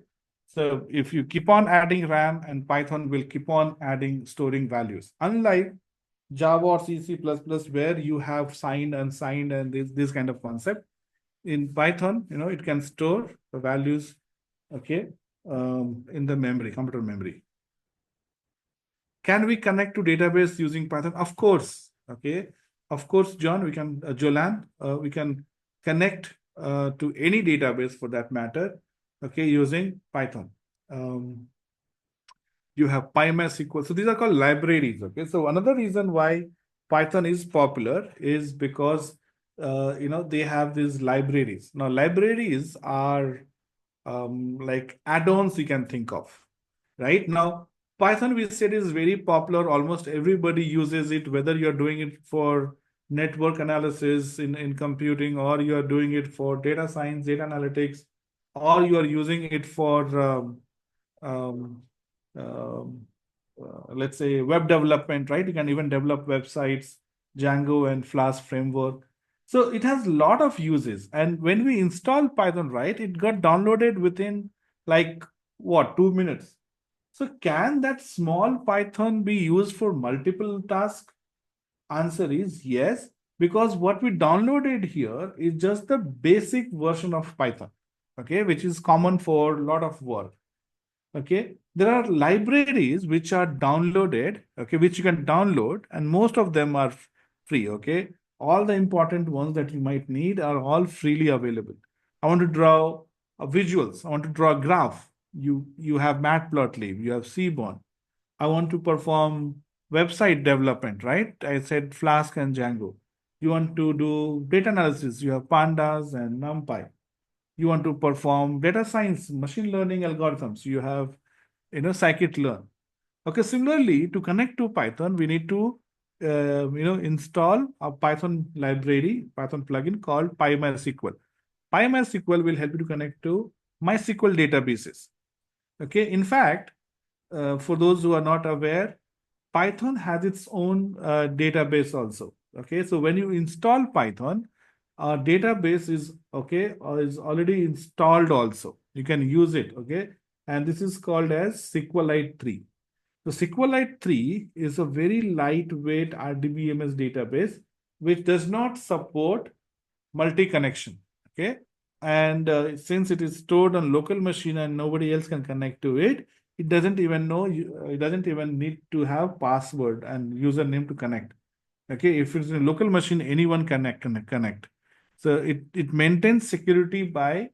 Speaker 3: So if you keep on adding RAM, and Python will keep on adding storing values. Unlike Java or C++, where you have signed, unsigned, and this kind of concept. In Python, it can store the values, okay, in the memory, computer memory. Can we connect to database using Python? Of course. Okay. Of course, John, we can, Jolan, we can connect to any database for that matter, okay, using Python. You have PyMySQL. So these are called libraries. Okay. So another reason why Python is popular is because, they have these libraries. Now, libraries are like add-ons you can think of, right? Now, Python, we said, is very popular. Almost everybody uses it, whether you're doing it for network analysis in computing, or you're doing it for data science, data analytics, or you are using it for, um, um, let's say, web development, right? You can even develop websites, Django and Flask framework. So it has a lot of uses. And when we install Python, right, it got downloaded within like what, 2 minutes. So can that small Python be used for multiple tasks? Answer is yes, because what we downloaded here is just the basic version of Python, okay, which is common for a lot of work. Okay, there are libraries which are downloaded, okay, which you can download, and most of them are free. Okay, all the important ones that you might need are all freely available. I want to draw visuals. I want to draw a graph. You have Matplotlib, you have Seaborn. I want to perform website development, right? I said Flask and Django. You want to do data analysis, you have Pandas and NumPy. You want to perform data science, machine learning algorithms, you have, scikit-learn. Okay, similarly, to connect to Python, we need to, install a Python library, Python plugin called PyMySQL. PyMySQL will help you to connect to MySQL databases. Okay, in fact, for those who are not aware, Python has its own database also. Okay, so when you install Python, our database is okay, or is already installed also. You can use it. Okay, and this is called as SQLite 3. So SQLite 3 is a very lightweight RDBMS database which does not support multi-connection. Okay, and since it is stored on local machine and nobody else can connect to it, it doesn't even know, it doesn't even need to have password and username to connect. Okay, if it's a local machine, anyone can connect. So it maintains security by,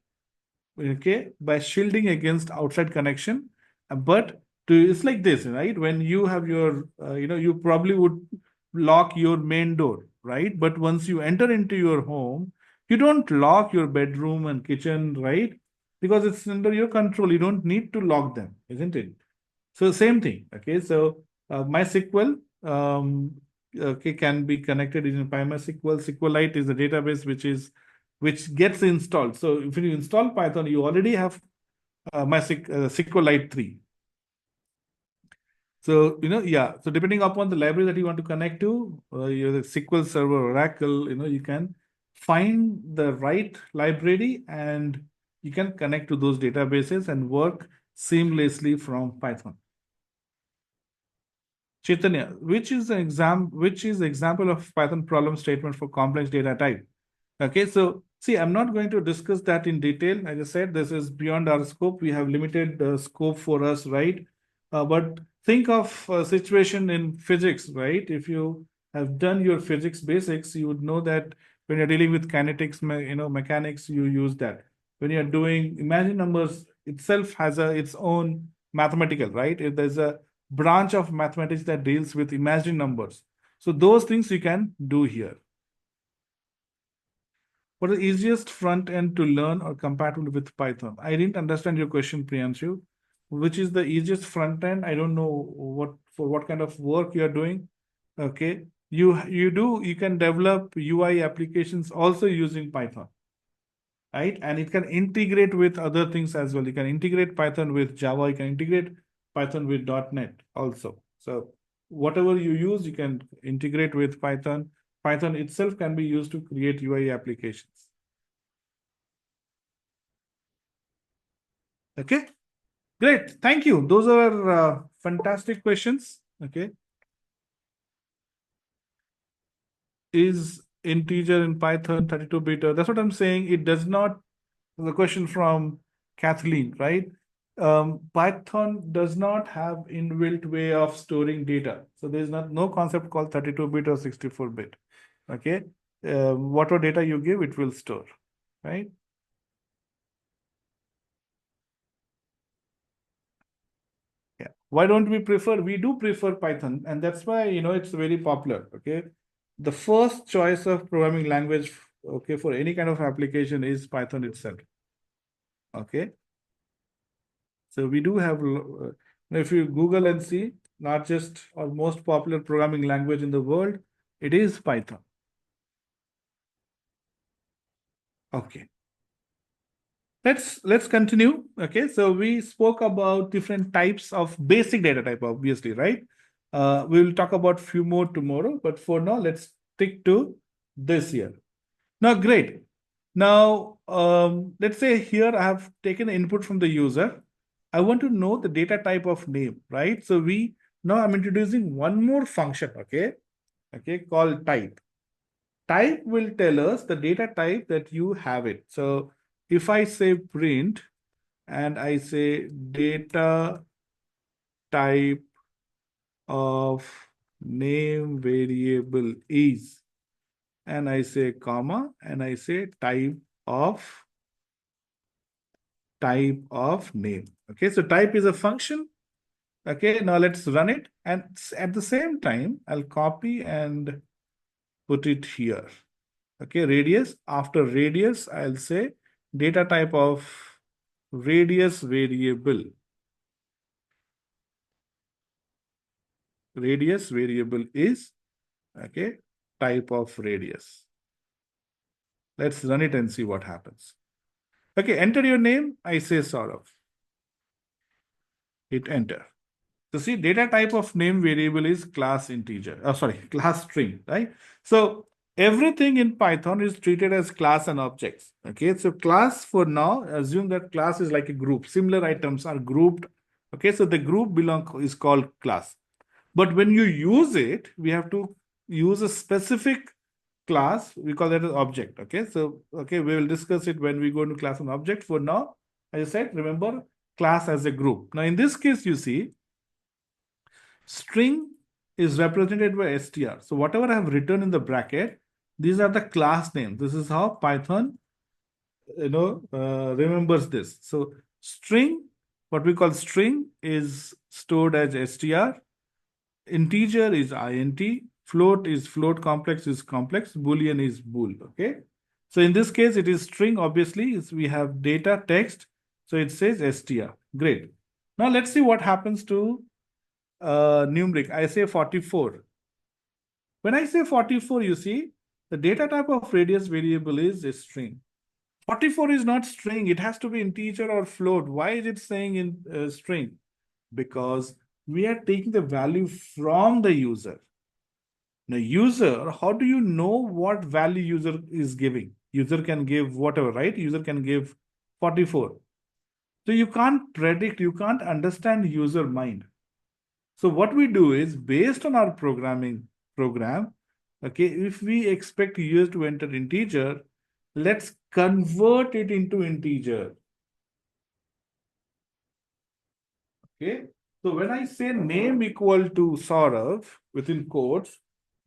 Speaker 3: okay, by shielding against outside connection. But it's like this, right? When you have your, you probably would lock your main door, right? But once you enter into your home, you don't lock your bedroom and kitchen, right? because it's under your control. You don't need to log them, isn't it? So same thing. Okay, so MySQL can be connected in PyMySQL. SQLite is a database which gets installed. So if you install Python, you already have SQLite 3. So, yeah. So depending upon the library that you want to connect to, your SQL Server, Oracle, you can find the right library and you can connect to those databases and work seamlessly from Python. Chaitanya, which is example of Python problem statement for complex data type? Okay, so see, I'm not going to discuss that in detail. As I said, this is beyond our scope. We have limited scope for us, right? But think of a situation in physics, right? If you have done your physics basics, you would know that when you're dealing with kinetics, mechanics, you use that. When you're doing imaginary numbers, itself has its own mathematical, right? If there's a branch of mathematics that deals with imaginary numbers. So those things you can do here. What is the easiest front end to learn or compatible with Python? I didn't understand your question, Priyanshu. Which is the easiest front end? I don't know what kind of work you are doing. Okay. You can develop UI applications also using Python. Right? And it can integrate with other things as well. You can integrate Python with Java, you can integrate Python with .NET also. So whatever you use, you can integrate with Python. Python itself can be used to create UI applications. Okay, great. Thank you. Those are fantastic questions. Okay. Is integer in Python 32-bit? That's what I'm saying. It does not, the question from Kathleen, right? Python does not have inbuilt way of storing data. So there's no concept called 32-bit or 64-bit. Okay. Whatever data you give, it will store, right? Yeah. Why don't we prefer? We do prefer Python, and that's why it's very popular. Okay. The first choice of programming language, okay, for any kind of application is Python itself. Okay. So we do have, if you Google and see, not just our most popular programming language in the world, it is Python. Okay. Let's continue. Okay, so we spoke about different types of basic data type, obviously, right? We will talk about few more tomorrow, but for now, let's stick to this here. Now, great. Now, let's say here I have taken input from the user. I want to know the data type of name, right? So now I'm introducing one more function, okay, called type. Type will tell us the data type that you have it. So if I say print and I say data type of name variable is, and I say comma, and I say type of name. Okay, so type is a function. Okay, now let's run it. And at the same time, I'll copy and put it here. Okay, radius. After radius, I'll say data type of radius variable. Radius variable is, okay, type of radius. Let's run it and see what happens. Okay, enter your name. I say Saurav. Hit enter. So see, data type of name variable is class integer. Oh, sorry, class string, right? So everything in Python is treated as class and objects. Okay, so class for now, assume that class is like a group. Similar items are grouped. Okay, so the group is called class. But when you use it, we have to use a specific class. We call that as object. Okay, so we will discuss it when we go into class and object. For now, as I said, remember class as a group. Now, in this case, you see, string is represented by str. So whatever I have written in the bracket, these are the class names. This is how Python, remembers this. So string, what we call string, is stored as str. Integer is int. Float is float. Complex is complex. Boolean is bool. Okay. So in this case, it is string. Obviously, we have data, text, So it says str. Great. Now let's see what happens to numeric. I say 44. When I say 44, you see, the data type of radius variable is a string. 44 is not string. It has to be integer or float. Why is it saying in string? Because we are taking the value from the user. Now, user, how do you know what value user is giving? User can give whatever, right? User can give 44. So you can't predict, you can't understand user mind. So what we do is, based on our programming program, okay, if we expect user to enter integer, let's convert it into integer. Okay, so when I say name equal to Saurav within quotes,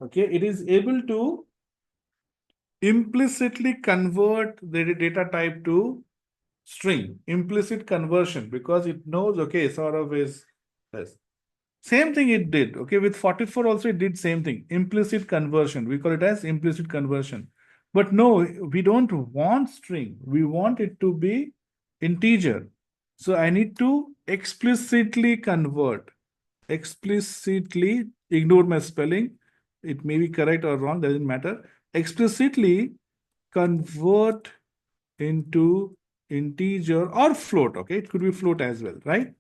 Speaker 3: okay, it is able to implicitly convert the data type to string, implicit conversion, because it knows, okay, Saurav is this. Same thing it did, okay, with 44 also it did same thing, implicit conversion. We call it as implicit conversion. But no, we don't want string. We want it to be integer. So I need to explicitly convert. Explicitly, ignore my spelling. It may be correct or wrong, doesn't matter. Explicitly convert into integer or float, okay? It could be float as well, right?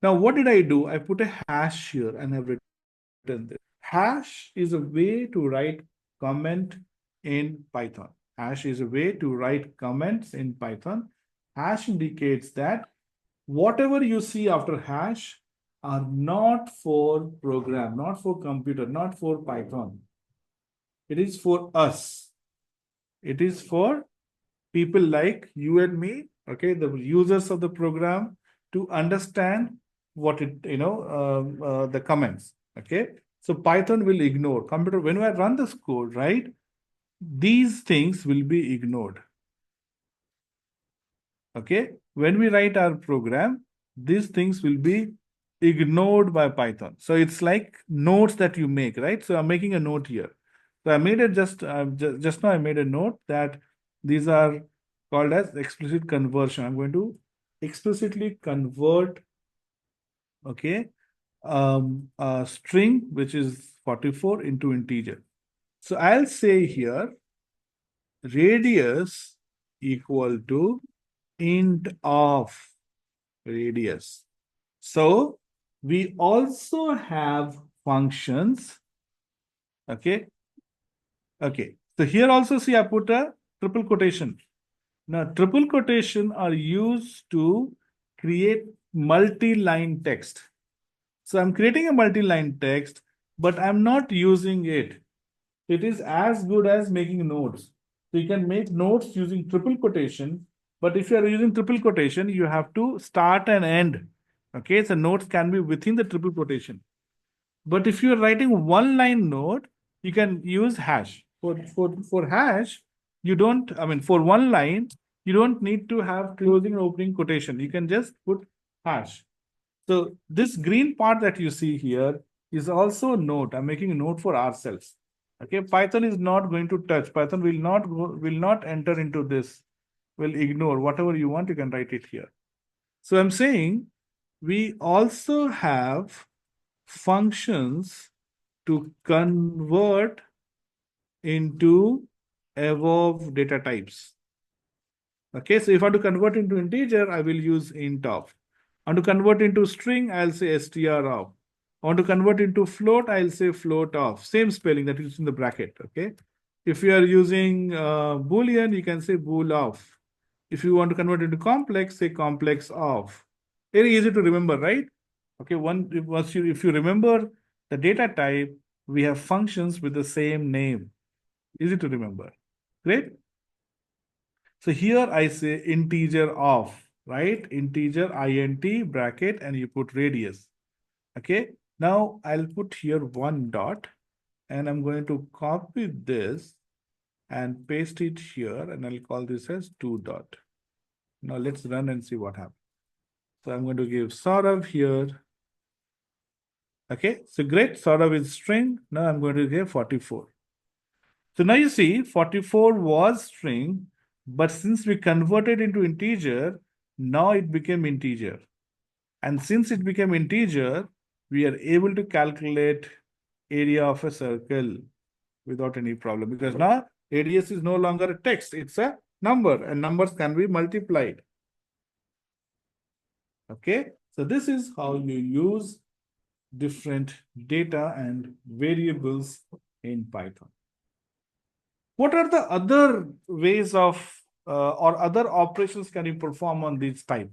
Speaker 3: Now, what did I do? I put a hash here and I've written this. Hash is a way to write comment in Python. Hash is a way to write comments in Python. Hash indicates that whatever you see after hash are not for program, not for computer, not for Python. It is for us. It is for people like you and me, okay, the users of the program, to understand what it, the comments, okay? So Python will ignore. Computer, when I run this code, right, these things will be ignored. Okay, when we write our program, these things will be ignored by Python. So it's like notes that you make, right? So I'm making a note here. So I made it just now I made a note that these are called as explicit conversion. I'm going to explicitly convert, okay, a string, which is 44, into integer. So I'll say here radius equal to int of radius. So we also have functions. Okay. Okay. So here also see I put a triple quotation. Now triple quotation are used to create multi-line text. So I'm creating a multi-line text, but I'm not using it. It is as good as making notes. So you can make notes using triple quotation, but if you are using triple quotation, you have to start and end. Okay, so notes can be within the triple quotation. But if you're writing one line note, you can use hash. For hash, you don't, I mean, for one line, you don't need to have closing and opening quotation. You can just put hash. So this green part that you see here is also a note. I'm making a note for ourselves. Okay, Python is not going to touch. Python will not enter into this. Will ignore whatever you want. You can write it here. So I'm saying we also have functions to convert into above data types. Okay, so if I want to convert into integer, I will use int of. I want to convert into string, I'll say str of. I want to convert into float, I'll say float of. Same spelling that is in the bracket, okay? If you are using Boolean, you can say bool of. If you want to convert into complex, say complex of. Very easy to remember, right? Okay, if you remember the data type, we have functions with the same name. Easy to remember. Great. So here I say integer of, right? Integer int bracket and you put radius. Okay. Now I'll put here one dot and I'm going to copy this and paste it here and I'll call this as 2 dot. Now let's run and see what happens. So I'm going to give Saurav here. Okay, so great. Saurav is string. Now I'm going to give 44. So now you see 44 was string, but since we converted into integer, Now it became integer. And since it became integer, we are able to calculate area of a circle without any problem, because now radius is no longer a text, it's a number, and numbers can be multiplied. Okay, so this is how you use different data and variables in Python. What are the other ways of or other operations can you perform on this type?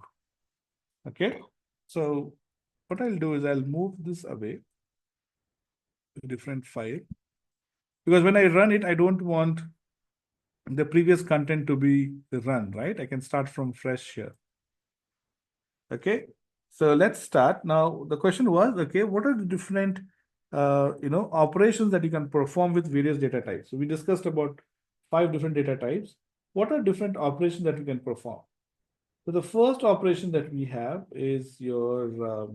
Speaker 3: Okay, so what I'll do is I'll move this away to a different file, because when I run it, I don't want the previous content to be run, right? I can start from fresh here. Okay, so let's start. Now, the question was, okay, what are the different operations that you can perform with various data types? So we discussed about 5 different data types. What are different operations that you can perform? So the first operation that we have is your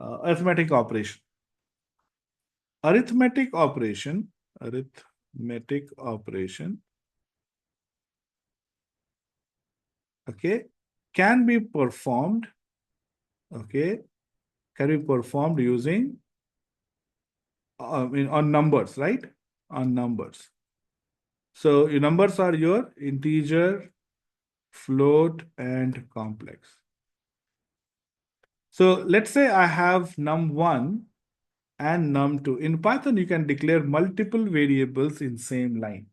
Speaker 3: arithmetic operation. Arithmetic operation, okay, can be performed, okay, using on numbers, right? On numbers. So your numbers are your integer, float, and complex. So let's say I have num1 and num2. In Python, you can declare multiple variables in same line.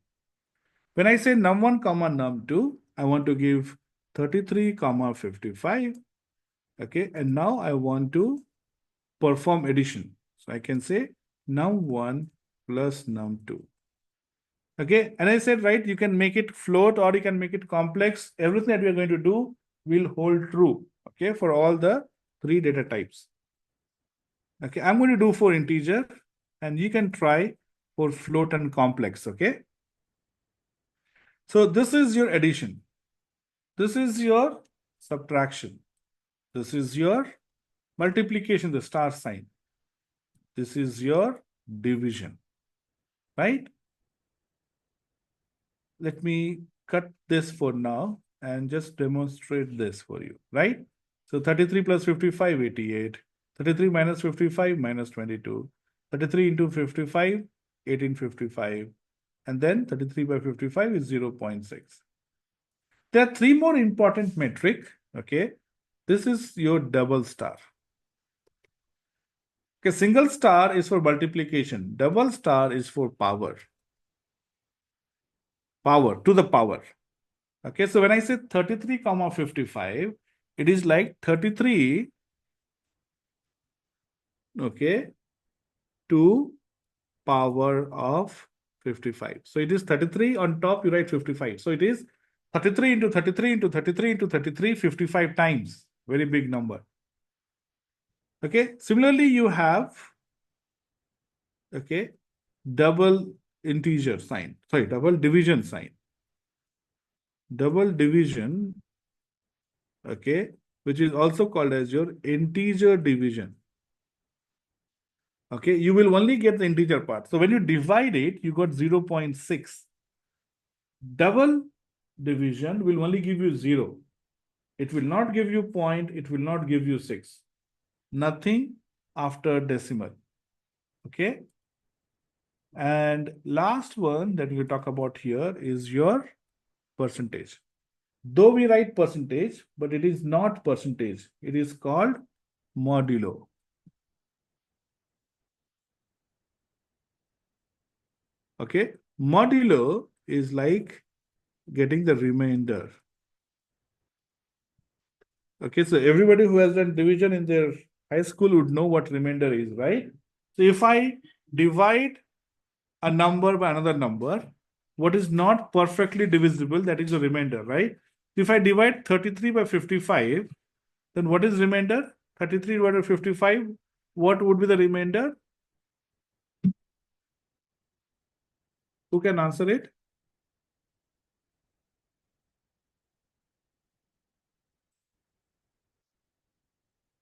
Speaker 3: When I say num1 comma num2, I want to give 33 comma 55. Okay, and now I want to perform addition. So I can say num1 plus num2. Okay, and I said, right, you can make it float or you can make it complex. Everything that we are going to do will hold true, okay, for all the 3 data types. Okay, I'm going to do for integer, and you can try for float and complex, okay? So this is your addition. This is your subtraction. This is your multiplication, the star sign. This is your division, right? Let me cut this for now and just demonstrate this for you, right? So 33 plus 55, 88. 33 minus 55, minus 22. 33 into 55, 1855. And then 33 by 55 is 0.6. There are 3 more important metric, okay? This is your double star. Okay, single star is for multiplication. Double star is for power. Power, to the power. Okay, so when I say 33 comma 55, it is like 33, okay, to power of 55. So it is 33 on top, you write 55. So it is 33 into 33 into 33 into 33, 55 times. Very big number. Okay, similarly, you have, okay, double integer sign. Sorry, double division sign. Double division, okay, which is also called as your integer division. Okay, you will only get the integer part. So when you divide it, you got 0.6. Double division will only give you 0. It will not give you point, it will not give you 6. Nothing after decimal. Okay. And last one that we talk about here is your percentage. Though we write percentage, but it is not percentage. It is called modulo. Okay, modulo is like getting the remainder. Okay, so everybody who has done division in their high school would know what remainder is, right? So if I divide a number by another number, what is not perfectly divisible, that is the remainder, right? If I divide 33 by 55, then what is remainder? 33 divided by 55, what would be the remainder? Who can answer it?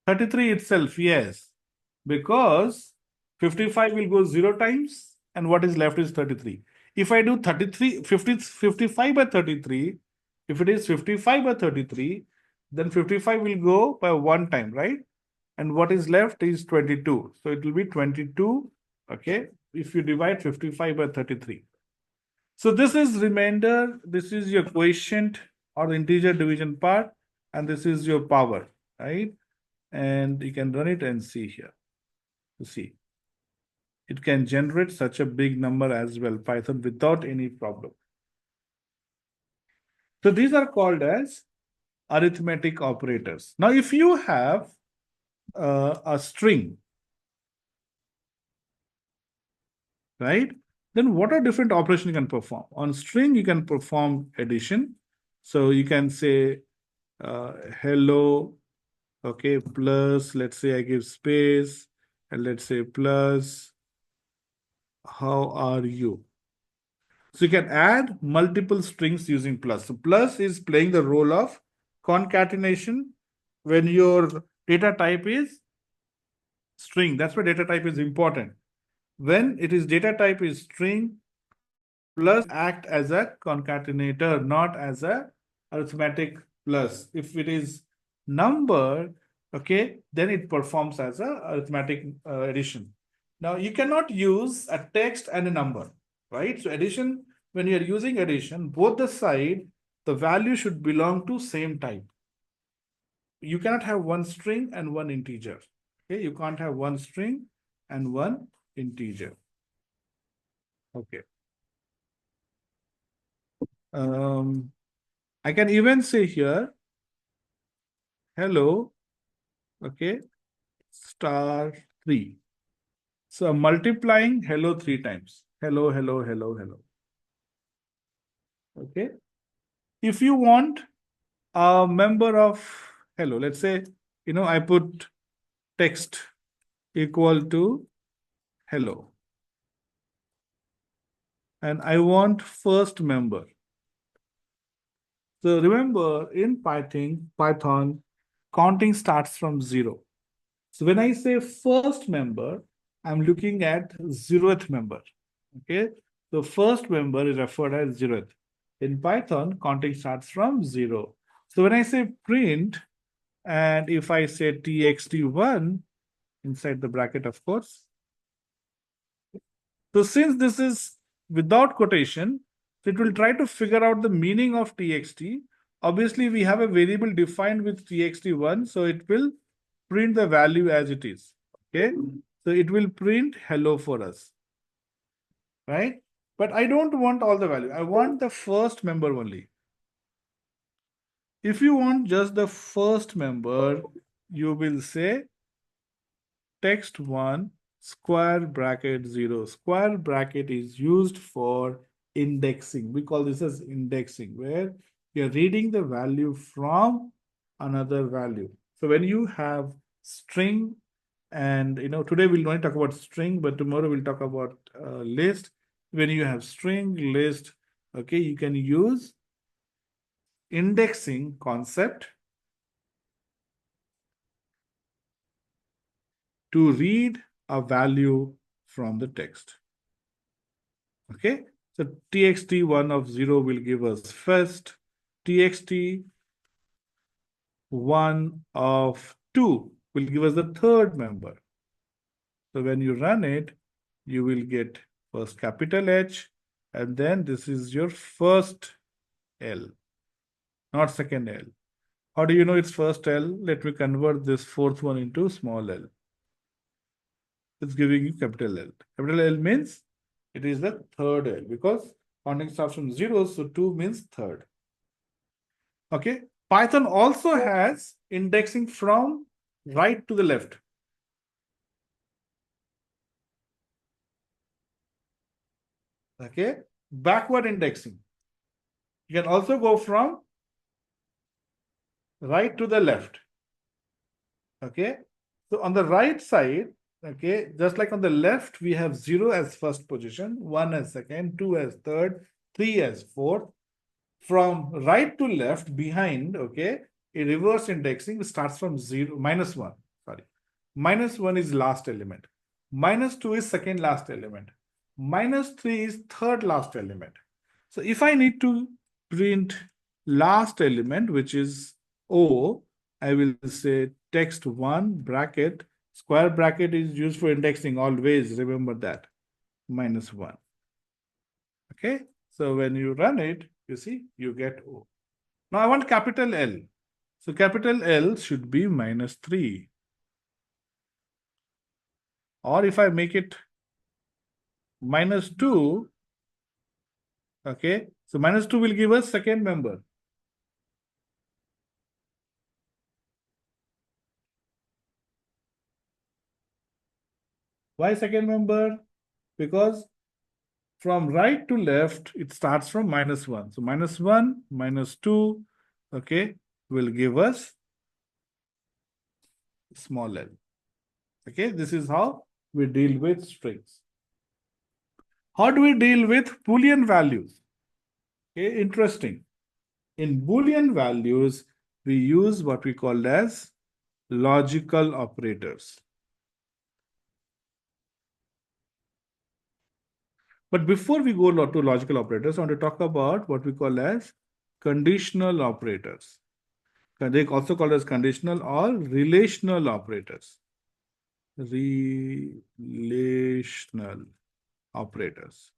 Speaker 3: 33 itself, yes. Because 55 will go 0 times, and what is left is 33. If I do 55 by 33, if it is 55 by 33, then 55 will go by 1 time, right? And what is left is 22. So it will be 22, okay, if you divide 55 by 33. So this is remainder, this is your quotient or the integer division part, and this is your power, right? And you can run it and see here. You see, it can generate such a big number as well, Python, without any problem. So these are called as arithmetic operators. Now, if you have a string, right? Then what are different operations you can perform? On string, you can perform addition. So you can say hello, okay, plus, let's say I give space, and let's say plus, how are you? So you can add multiple strings using plus. So plus is playing the role of concatenation when your data type is string. That's why data type is important. When it is data type is string, plus act as a concatenator, not as a arithmetic plus. If it is number, okay, then it performs as a arithmetic addition. Now you cannot use a text and a number, right? So addition, when you are using addition, both the side, the value should belong to same type. You cannot have one string and one integer. Okay, you can't have one string and one integer. Okay. I can even say here, hello, okay, star 3. So I'm multiplying hello 3 times. Hello, hello, hello, hello. Okay. If you want a member of hello, let's say, I put text equal to hello. And I want first member. So remember, in Python, counting starts from 0. So when I say first member, I'm looking at 0th member. Okay. So first member is referred as 0th. In Python, counting starts from 0. So when I say print, and if I say txt1 inside the bracket, of course. So since this is without quotation, it will try to figure out the meaning of txt. Obviously, we have a variable defined with txt1, so it will print the value as it is. Okay, so it will print hello for us, right? But I don't want all the value. I want the first member only. If you want just the first member, you will say text1 square bracket 0. Square bracket is used for indexing. We call this as indexing, where you're reading the value from another value. So when you have string, and today we'll only talk about string, but tomorrow we'll talk about list. When you have string, list, okay, you can use indexing concept to read a value from the text. Okay, so txt1 of 0 will give us first, txt1 of 2 will give us the third member. So when you run it, you will get first capital H, and then this is your first L, not second L. How do you know it's first L? Let me convert this fourth one into small l. It's giving you capital L. Capital L means it is the third L, because counting starts from 0, so 2 means third. Okay. Python also has indexing from right to the left. Okay. Backward indexing. You can also go from right to the left. Okay. So on the right side, okay, just like on the left, we have 0 as first position, 1 as second, 2 as third, 3 as fourth. From right to left behind, okay, a reverse indexing starts from 0, -1, sorry. -1 is last element. -2 is second last element. -3 is third last element. So if I need to print last element, which is O, I will say text 1 bracket, square bracket is used for indexing, always remember that, -1. Okay, so when you run it, you see, you get O. Now I want capital L. So capital L should be -3. Or if I make it -2, okay, so -2 will give us second member. Why second member? Because from right to left, it starts from -1. So -1, -2, okay, will give us small l. Okay, this is how we deal with strings. How do we deal with Boolean values? Okay, interesting. In Boolean values, we use what we call as logical operators. But before we go to logical operators, I want to talk about what we call as conditional operators. They also called as conditional or relational operators. Relational operators.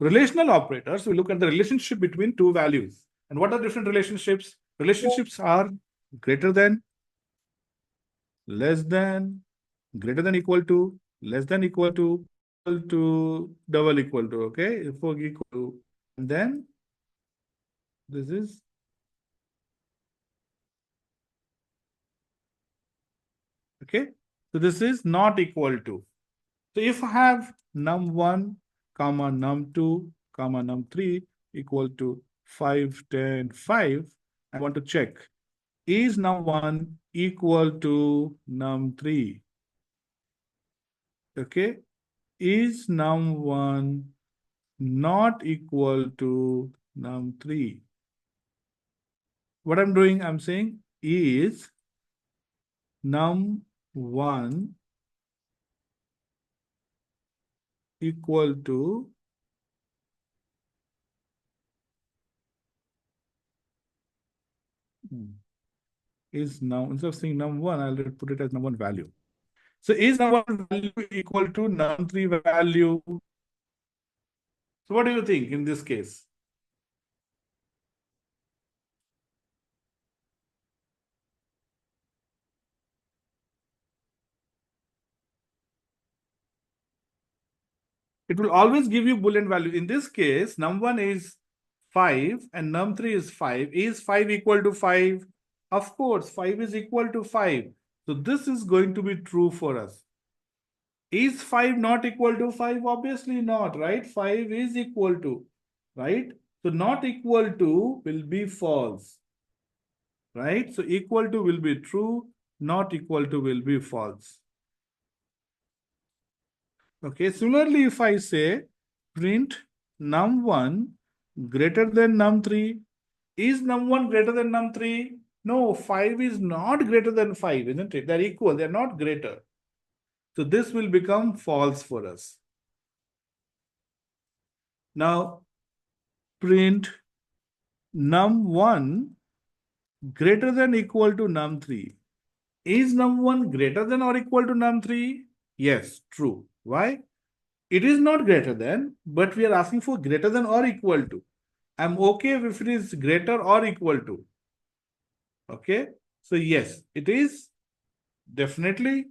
Speaker 3: Relational operators, we look at the relationship between two values. And what are different relationships? Relationships are greater than, less than, greater than equal to, less than equal to, double equal to, okay? For equal to, and then this is okay. So this is not equal to. So if I have num1, comma num2, comma num3 equal to 5, 10, 5, I want to check, is num1 equal to num3? Okay. Is num1 not equal to num3? What I'm doing, I'm saying is num1 equal to is now, instead of saying num1, I'll put it as num1 value. So is num1 value equal to num3 value? So what do you think in this case? It will always give you Boolean value. In this case, num1 is 5 and num3 is 5. Is 5 equal to 5? Of course, 5 is equal to 5. So this is going to be true for us. Is 5 not equal to 5? Obviously not, right? 5 is equal to, right? So not equal to will be false, right? So equal to will be true, not equal to will be false. Okay, similarly, if I say print num1 greater than num3, is num1 greater than num3? No, 5 is not greater than 5, isn't it? They're equal, they're not greater. So this will become false for us. Now, print num1 greater than equal to num3. Is num1 greater than or equal to num3? Yes, true. Why? It is not greater than, but we are asking for greater than or equal to. I'm okay if it is greater or equal to. Okay, so yes, it is definitely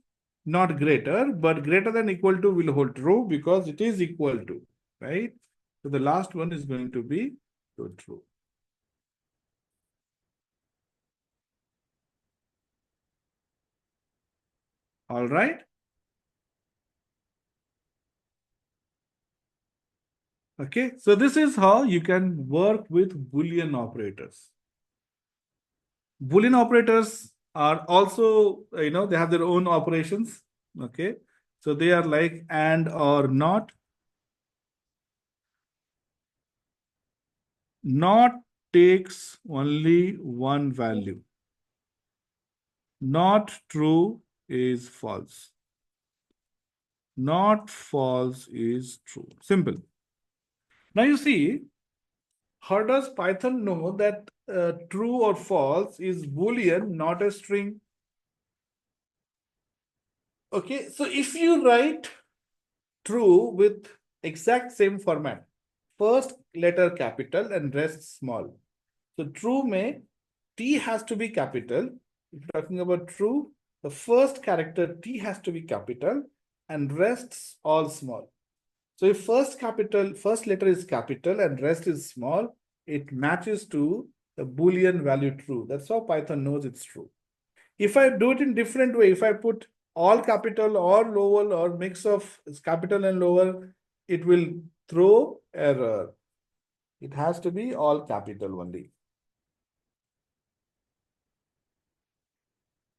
Speaker 3: not greater, but greater than equal to will hold true because it is equal to, right? So the last one is going to be true. All right. Okay, so this is how you can work with Boolean operators. Boolean operators are also, they have their own operations. Okay, so they are like and or not. Not takes only one value. Not true is false. Not false is true. Simple. Now you see, how does Python know that true or false is Boolean, not a string. Okay, so if you write true with exact same format, first letter capital and rest small. So true may T has to be capital. If you're talking about true, the first character T has to be capital and rests all small. So if first letter is capital and rest is small, it matches to the Boolean value true. That's how Python knows it's true. If I do it in different way, if I put all capital or lower or mix of capital and lower, it will throw error. It has to be all capital only.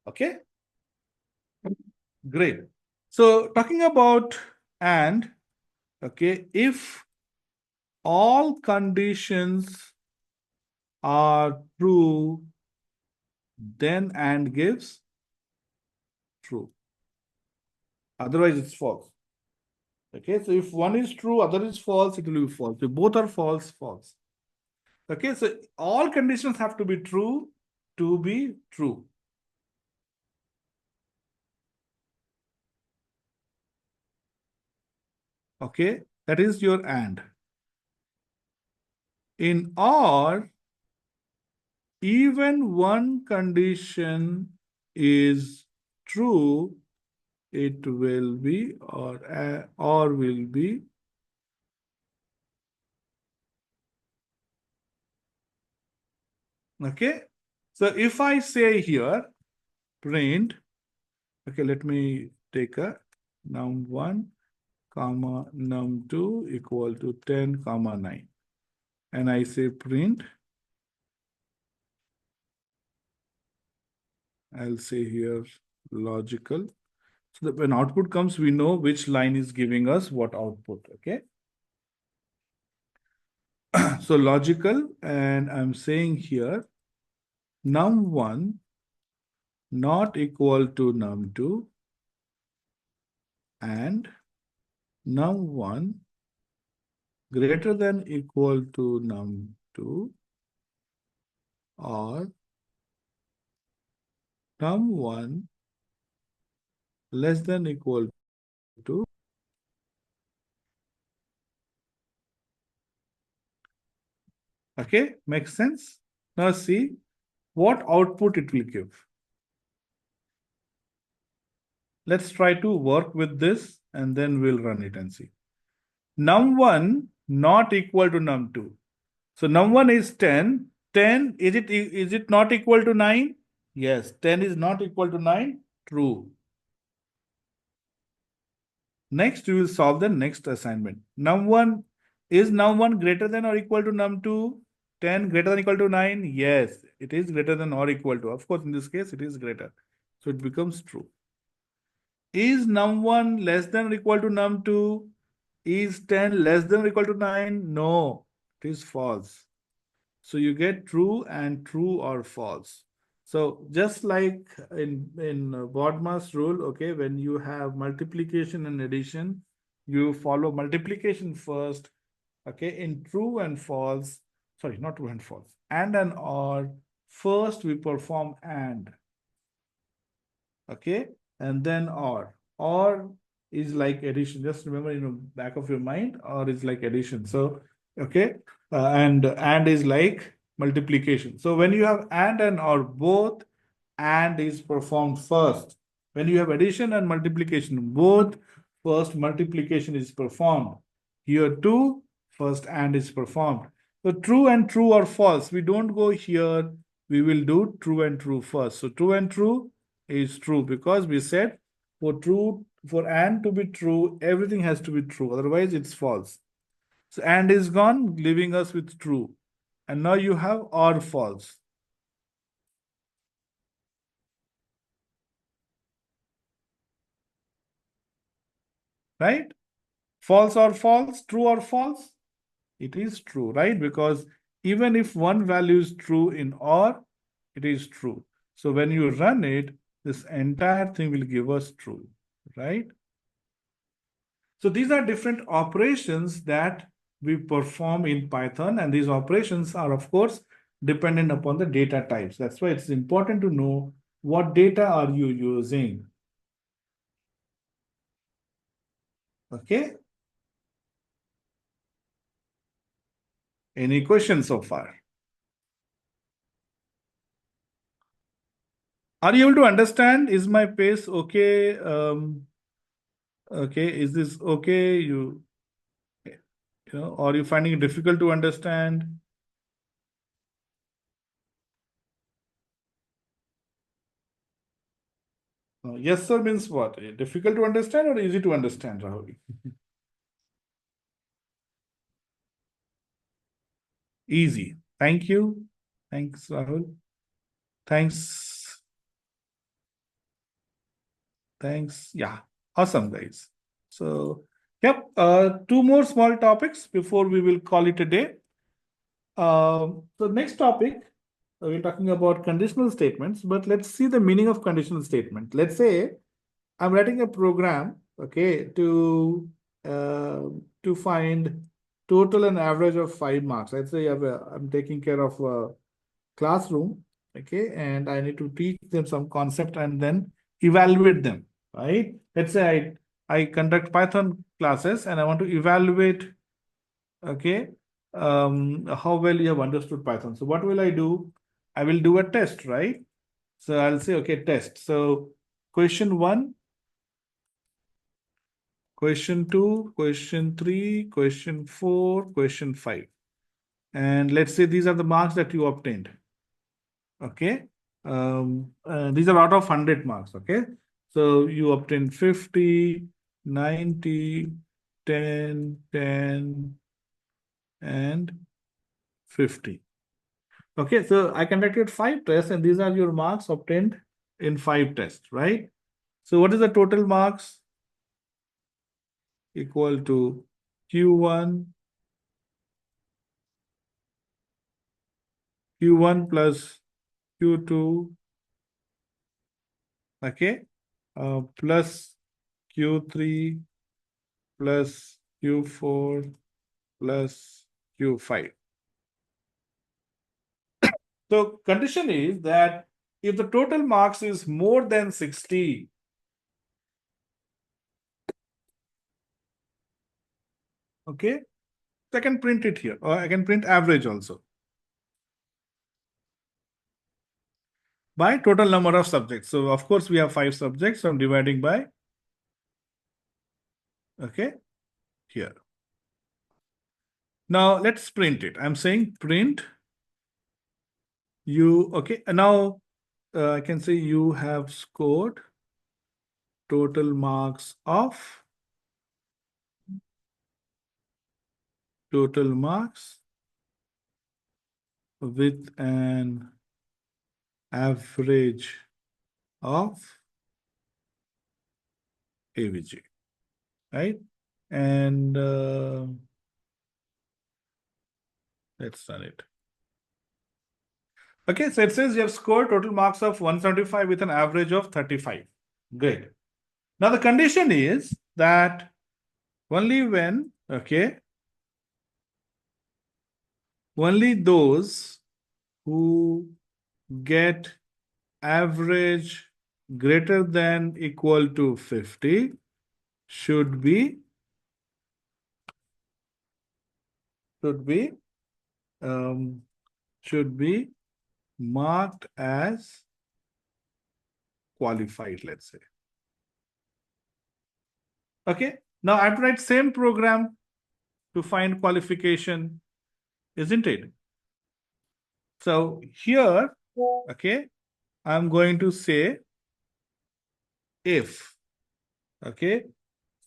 Speaker 3: Okay, great. So talking about and, okay, if all conditions are true, then and gives true. Otherwise, it's false. Okay, so if one is true, other is false, it will be false. If both are false, false. Okay, so all conditions have to be true to be true. Okay, that is your and. In OR, even one condition is true, it will be or will be okay. So if I say here print, okay, let me take a num1 comma num2 equal to 10 comma 9, and I say print, I'll say here logical. So that when output comes, we know which line is giving us what output. Okay. So logical, and I'm saying here num1 not equal to num2 and num1 greater than equal to num2 or num1 less than equal to. Okay, makes sense? Now see what output it will give. Let's try to work with this and then we'll run it and see. Num1 not equal to num2. So num1 is 10. 10, is it not equal to 9? Yes, 10 is not equal to 9. True. Next, we will solve the next assignment. Num1, is num1 greater than or equal to num2? 10 greater than or equal to 9? Yes, it is greater than or equal to. Of course, in this case, it is greater. So it becomes true. Is num1 less than or equal to num2? Is 10 less than or equal to 9? No, it is false. So you get true and true or false. So just like in Bodmer's rule, okay, when you have multiplication and addition, you follow multiplication first, okay, in true and false, sorry, not true and false, and an or, first we perform and, okay, and then or. Or is like addition. Just remember in the back of your mind, or is like addition. So, okay, and is like multiplication. So when you have and or both, and is performed first. When you have addition and multiplication, both, first multiplication is performed. Here too, first and is performed. So true and true or false. We don't go here. We will do true and true first. So true and true is true because we said for and to be true, everything has to be true. Otherwise, it's false. So and is gone, leaving us with true. And now you have or false. Right? False or false, true or false? It is true, right? Because even if one value is true in or, it is true. So when you run it, this entire thing will give us true, right? So these are different operations that we perform in Python, and these operations are, of course, dependent upon the data types. That's why it's important to know what data are you using. Okay. Any questions so far? Are you able to understand? Is my pace okay? Okay, is this okay? You know, or are you finding it difficult to understand? Yes, sir means what? Difficult to understand or easy to understand, Rahul? Easy. Thank you. Thanks, Rahul. Thanks. Thanks. Yeah. Awesome, guys. So, yep. Two more small topics before we will call it a day. So next topic, we're talking about conditional statements, but let's see the meaning of conditional statement. Let's say I'm writing a program, okay, to find total and average of 5 marks. Let's say I'm taking care of a classroom, okay, and I need to teach them some concept and then evaluate them, right? Let's say I conduct Python classes and I want to evaluate, okay, how well you have understood Python. So what will I do? I will do a test, right? So I'll say, okay, test. So question 1, question 2, question 3, question 4, question 5. And let's say these are the marks that you obtained. Okay. These are out of 100 marks. Okay. So you obtained 50, 90, 10, 10, and 50. Okay. So I conducted 5 tests, and these are your marks obtained in 5 tests, right? So what is the total marks? Equal to Q1 plus Q2, okay, plus Q3 plus Q4 plus Q5. So condition is that if the total marks is more than 60, okay, so I can print it here, or I can print average also by total number of subjects. So of course we have 5 subjects, so I'm dividing by, okay, here. Now let's print it. I'm saying print you, okay, and now I can say you have scored total marks of with an average of AVG, right? And let's run it. Okay, so it says you have scored total marks of 175 with an average of 35. Great. Now the condition is that only when, okay, only those who get average greater than equal to 50 should be marked as qualified, let's say. Okay, now I have to write same program to find qualification, isn't it? So here, okay, I'm going to say if, okay,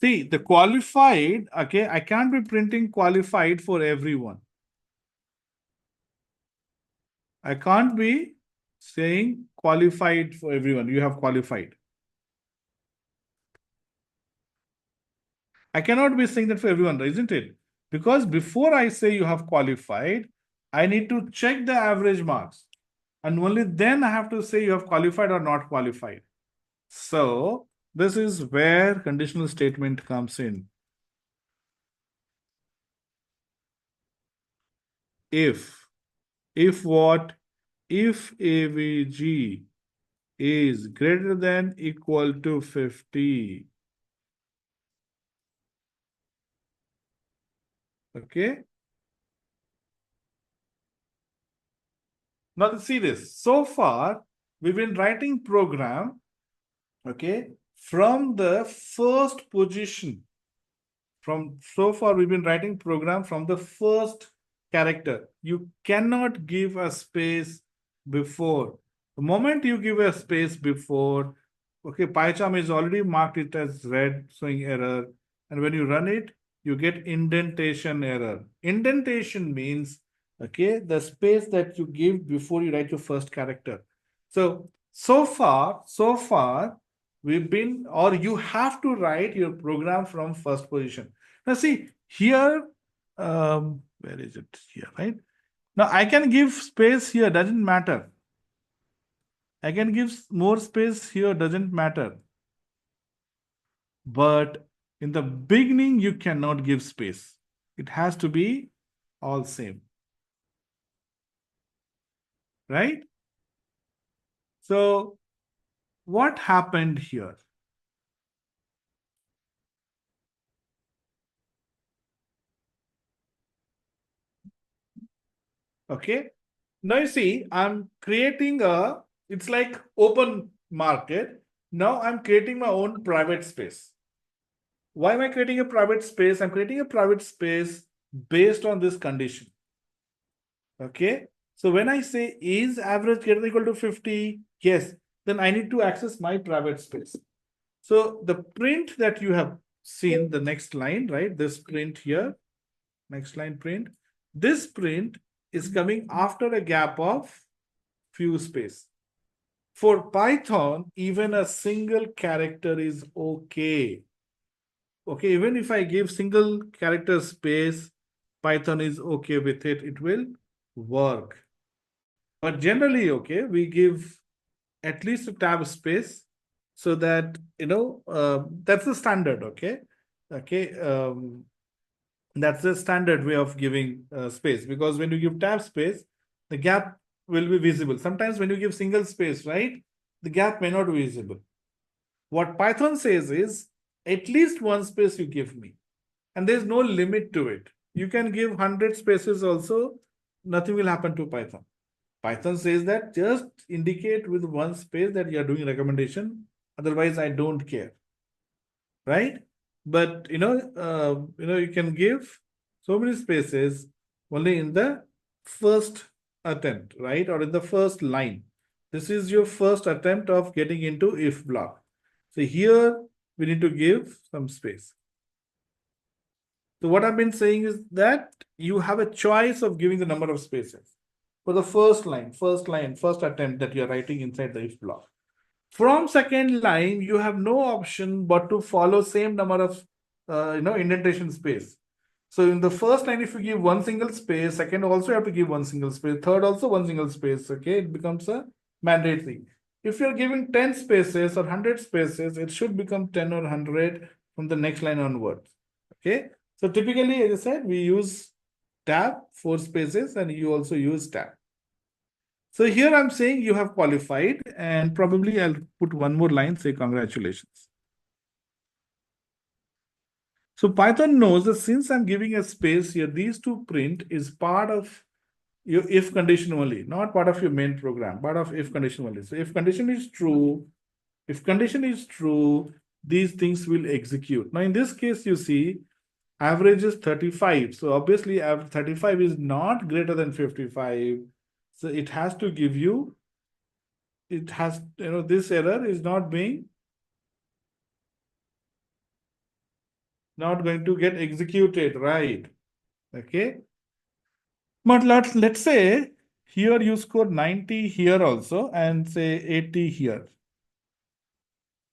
Speaker 3: see the qualified, okay, I can't be printing qualified for everyone. I can't be saying qualified for everyone. You have qualified. I cannot be saying that for everyone, isn't it? Because before I say you have qualified, I need to check the average marks. And only then I have to say you have qualified or not qualified. So this is where conditional statement comes in. If If what? If AVG is greater than equal to 50. Okay. Now see this. So far, we've been writing program, okay, from the first position. So far, we've been writing program from the first character. You cannot give a space before. The moment you give a space before, okay, PyCharm is already marked it as red, showing error. And when you run it, you get indentation error. Indentation means, okay, the space that you give before you write your first character. So far, we've been, or you have to write your program from first position. Now see, here, where is it? Here, right? Now I can give space here, doesn't matter. I can give more space here, doesn't matter. But in the beginning, you cannot give space. It has to be all same. Right? So what happened here? Okay. Now you see, I'm creating it's like open market. Now I'm creating my own private space. Why am I creating a private space? I'm creating a private space based on this condition. Okay. So when I say is average greater than equal to 50, yes, then I need to access my private space. So the print that you have seen, the next line, right? This print here, next line print. This print is coming after a gap of few space. For Python, even a single character is okay. Okay, even if I give single character space, Python is okay with it. It will work. But generally, okay, we give at least a tab space so that, that's the standard, okay? Okay, that's the standard way of giving space, because when you give tab space, the gap will be visible. Sometimes when you give single space, right, the gap may not be visible. What Python says is at least one space you give me, and there's no limit to it. You can give 100 spaces also, nothing will happen to Python. Python says that just indicate with one space that you are doing recommendation, otherwise I don't care, right? But you can give so many spaces only in the first attempt, right? Or in the first line. This is your first attempt of getting into if block. So here we need to give some space. So what I've been saying is that you have a choice of giving the number of spaces for the first line, first attempt that you're writing inside the if block. From second line, you have no option but to follow same number of indentation space. So in the first line, if you give one single space, second also you have to give one single space, third also one single space. Okay, it becomes a mandatory. If you're giving 10 spaces or 100 spaces, it should become 10 or 100 from the next line onwards. Okay, so typically, as I said, we use tab 4 spaces, and you also use tab. So here I'm saying you have qualified, and probably I'll put one more line, say congratulations. So Python knows that since I'm giving a space here, these two print is part of your if condition only, not part of your main program, part of if condition only. So if condition is true, these things will execute. Now in this case, you see, average is 35. So obviously 35 is not greater than 55. So it has to give you, this error is not going to get executed, right? Okay. But let's say here you score 90 here also and say 80 here.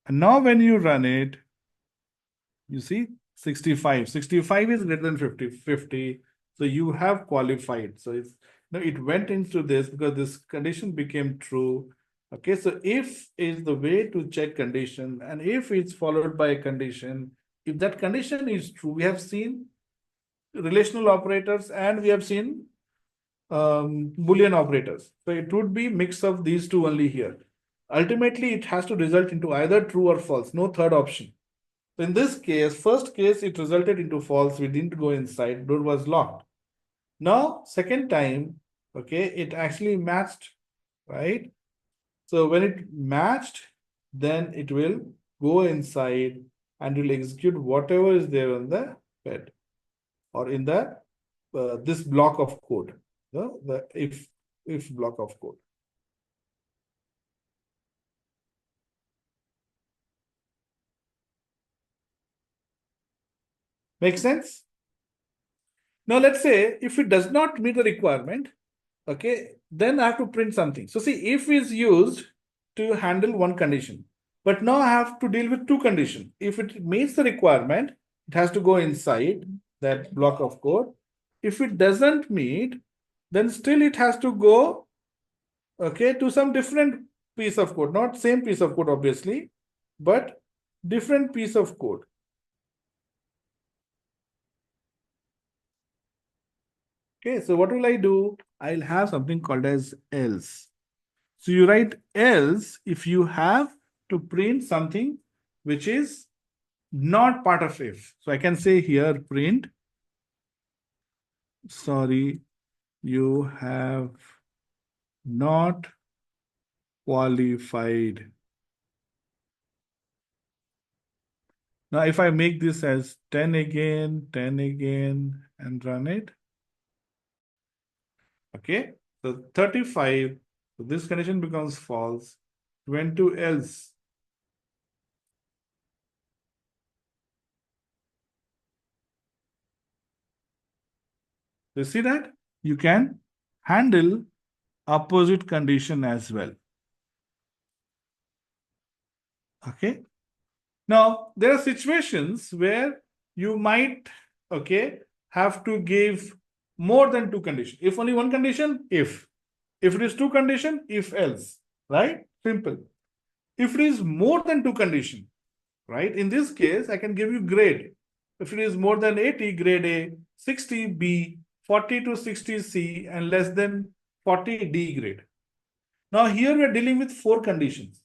Speaker 3: And now when you run it, you see 65. 65 is greater than 50. So you have qualified. So it went into this because this condition became true. Okay, so if is the way to check condition, and if it's followed by a condition, if that condition is true, we have seen relational operators and we have seen Boolean operators. So it would be mix of these two only here. Ultimately, it has to result into either true or false, no third option. So in this case, first case, it resulted into false. We didn't go inside, door was locked. Now, second time, okay, it actually matched, right? So when it matched, then it will go inside and will execute whatever is there on the bed or in the this block of code, the if block of code. Make sense? Now let's say if it does not meet the requirement, okay, then I have to print something. So see, if is used to handle one condition, but now I have to deal with two conditions. If it meets the requirement, it has to go inside that block of code. If it doesn't meet, then still it has to go, okay, to some different piece of code, not same piece of code, obviously, but different piece of code. Okay, so what will I do? I'll have something called as else. So you write else if you have to print something which is not part of if. So I can say here print, sorry, you have not qualified. Now if I make this as 10 again, and run it. Okay, so 35, so this condition becomes false. Went to else. You see that? You can handle opposite condition as well. Okay. Now, there are situations where you might, okay, have to give more than two conditions. If only one condition, if. If it is two condition, if else, right? Simple. If it is more than two condition, right? In this case, I can give you grade. If it is more than 80, grade A, 60 B, 40 to 60 C, and less than 40 D grade. Now here we are dealing with four conditions.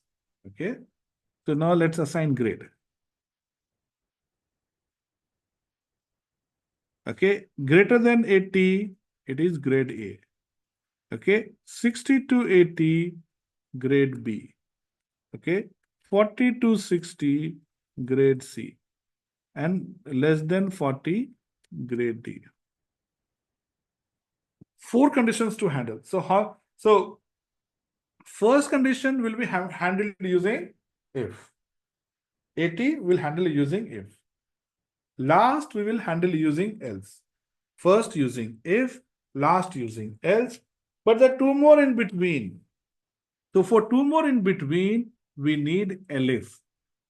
Speaker 3: Okay. So now let's assign grade. Okay. Greater than 80, it is grade A. Okay. 60 to 80, grade B. Okay. 40 to 60, grade C. And less than 40, grade D. Four conditions to handle. So first condition will be handled using if. 80 will handle using if. Last we will handle using else. First using if, last using else. But there are two more in between. So for two more in between, we need elif.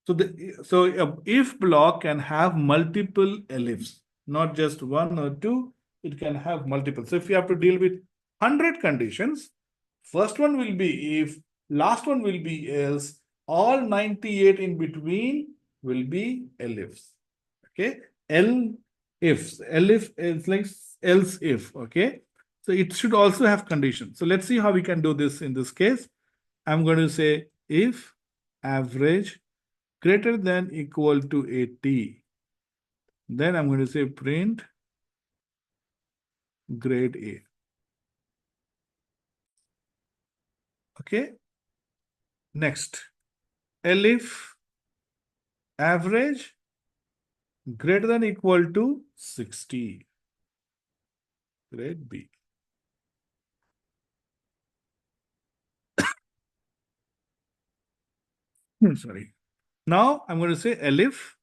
Speaker 3: So if block can have multiple elifs, not just one or two, it can have multiple. So if you have to deal with 100 conditions, first one will be if, last one will be else, all 98 in between will be elifs. Okay, elif is like else if. Okay, so it should also have conditions. So let's see how we can do this in this case. I'm going to say if average greater than equal to 80. Then I'm going to say print grade A. Okay. Next, elif average greater than equal to 60. Grade B. Sorry. Now I'm going to say elif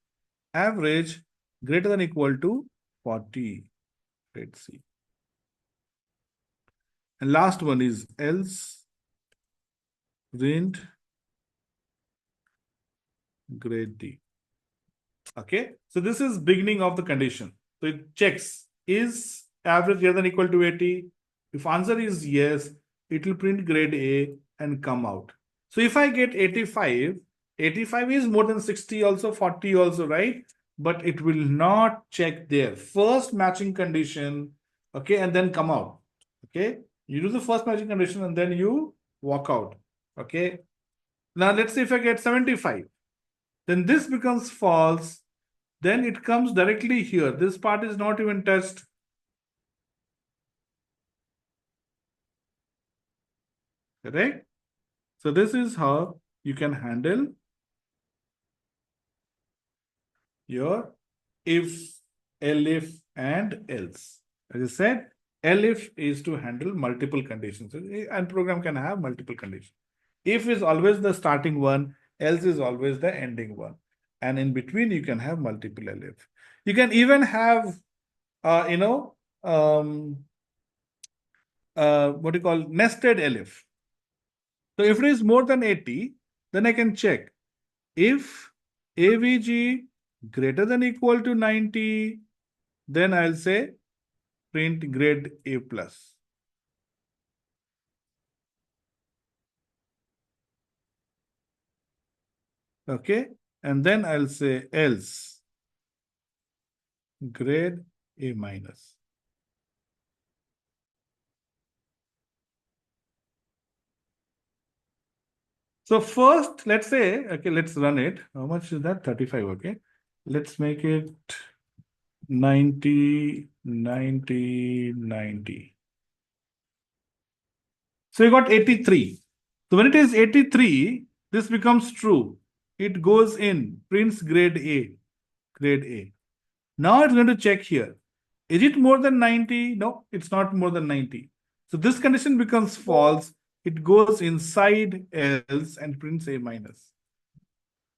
Speaker 3: average greater than equal to 40. Grade C. And last one is else print grade D. Okay, so this is beginning of the condition. So it checks, is average greater than equal to 80? If answer is yes, it will print grade A and come out. So if I get 85, 85 is more than 60 also, 40 also, right? But it will not check there. First matching condition, okay, and then come out. Okay, you do the first matching condition and then you walk out. Okay, now let's see if I get 75. Then this becomes false. Then it comes directly here. This part is not even touched. Correct? So this is how you can handle your if, elif, and else. As I said, elif is to handle multiple conditions, and program can have multiple conditions. If is always the starting one, else is always the ending one. And in between, you can have multiple elif. You can even have, what do you call nested elif. So if it is more than 80, then I can check if AVG greater than equal to 90, then I'll say print grade A plus. Okay, and then I'll say else grade A minus. So first, let's say, okay, let's run it. How much is that? 35, okay. Let's make it 90, 90, 90. So you got 83. So when it is 83, this becomes true. It goes in, prints grade A, grade A. Now it's going to check here. Is it more than 90? No, it's not more than 90. So this condition becomes false. It goes inside else and prints A minus.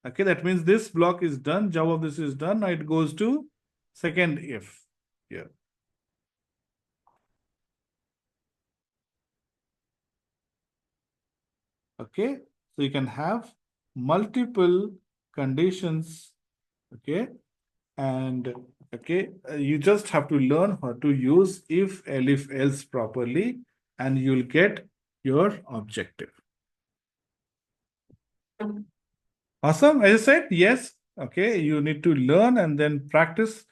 Speaker 3: Okay, that means this block is done. Job of this is done. Now it goes to second if here. Okay, so you can have multiple conditions. Okay, and okay, you just have to learn how to use if, elif, else properly, and you'll get your objective. Awesome. As I said, yes. Okay, you need to learn and then practice.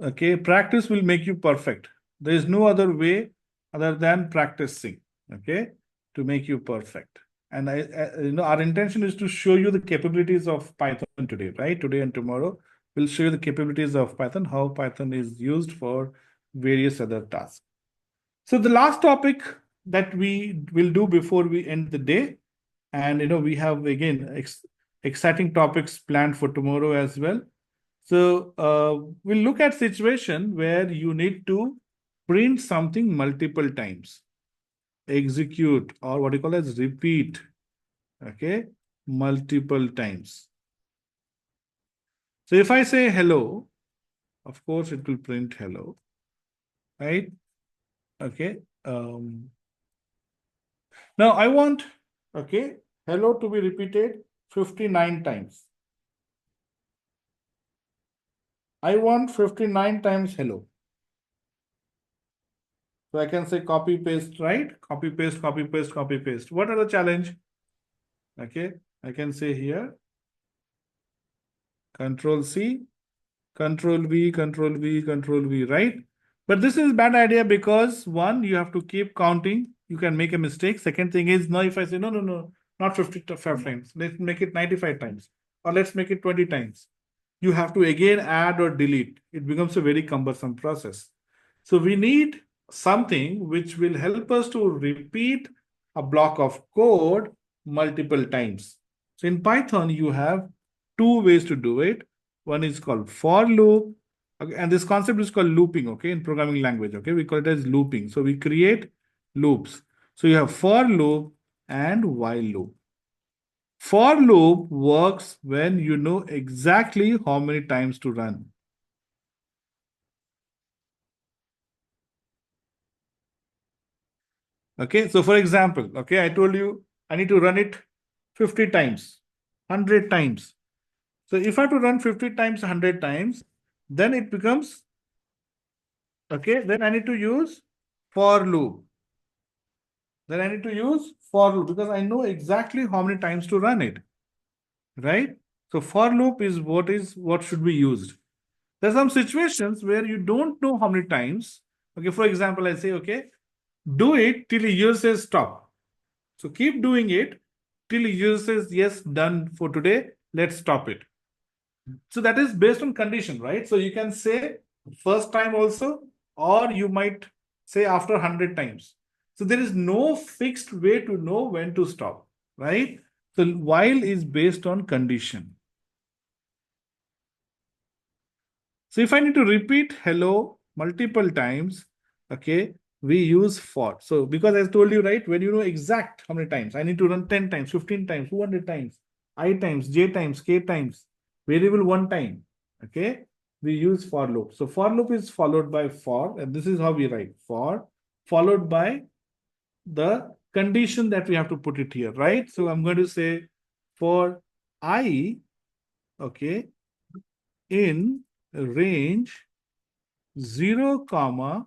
Speaker 3: Okay, practice will make you perfect. There is no other way other than practicing. Okay, to make you perfect. And our intention is to show you the capabilities of Python today, right? Today and tomorrow, we'll show you the capabilities of Python, how Python is used for various other tasks. So the last topic that we will do before we end the day, and we have again exciting topics planned for tomorrow as well. So we'll look at situation where you need to print something multiple times, execute, or what you call as repeat, okay, multiple times. So if I say hello, of course it will print hello, right? Okay. Now I want, okay, hello to be repeated 59 times. I want 59 times hello. So I can say copy paste, right? Copy paste, copy paste, copy paste. What are the challenge? Okay, I can say here, Control C, Control V, Control V, Control V, right? But this is a bad idea because one, you have to keep counting. You can make a mistake. Second thing is, now if I say, no, no, no, not 55 times, let's make it 95 times, or let's make it 20 times. You have to again add or delete. It becomes a very cumbersome process. So we need something which will help us to repeat a block of code multiple times. So in Python, you have two ways to do it. One is called for loop, okay, and this concept is called looping, okay, in programming language, okay, we call it as looping. So we create loops. So you have for loop and while loop. For loop works when you know exactly how many times to run. Okay, so for example, okay, I told you I need to run it 50 times, 100 times. So if I have to run 50 times, 100 times, then it becomes, okay, then I need to use for loop. Then I need to use for loop because I know exactly how many times to run it, right? So for loop is what should be used. There's some situations where you don't know how many times. Okay, for example, I say, okay, Do it till the user says stop. So keep doing it till the user says yes, done for today. Let's stop it. So that is based on condition, right? So you can say first time also, or you might say after 100 times. So there is no fixed way to know when to stop, right? So while is based on condition. So if I need to repeat hello multiple times, okay, we use for. So because I told you, right, when you know exact how many times, I need to run 10 times, 15 times, 200 times, I times, j times, k times, variable one time, okay, we use for loop. So for loop is followed by for, and this is how we write for, followed by the condition that we have to put it here, right? So I'm going to say for I, okay, in range 0 comma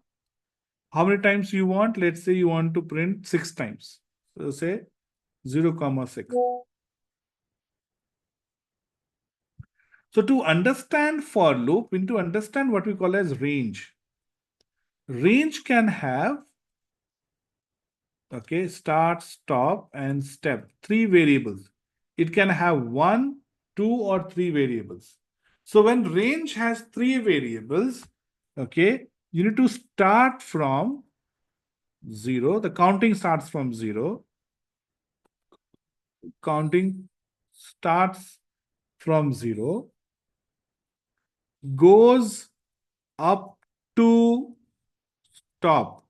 Speaker 3: how many times you want. Let's say you want to print 6 times, so say 0 comma 6. So to understand for loop, we need to understand what we call as range. Range can have, okay, start, stop, and step, 3 variables. It can have 1, 2, or 3 variables. So when range has 3 variables, okay, you need to start from 0. The counting starts from 0. Counting starts from 0, goes up to stop.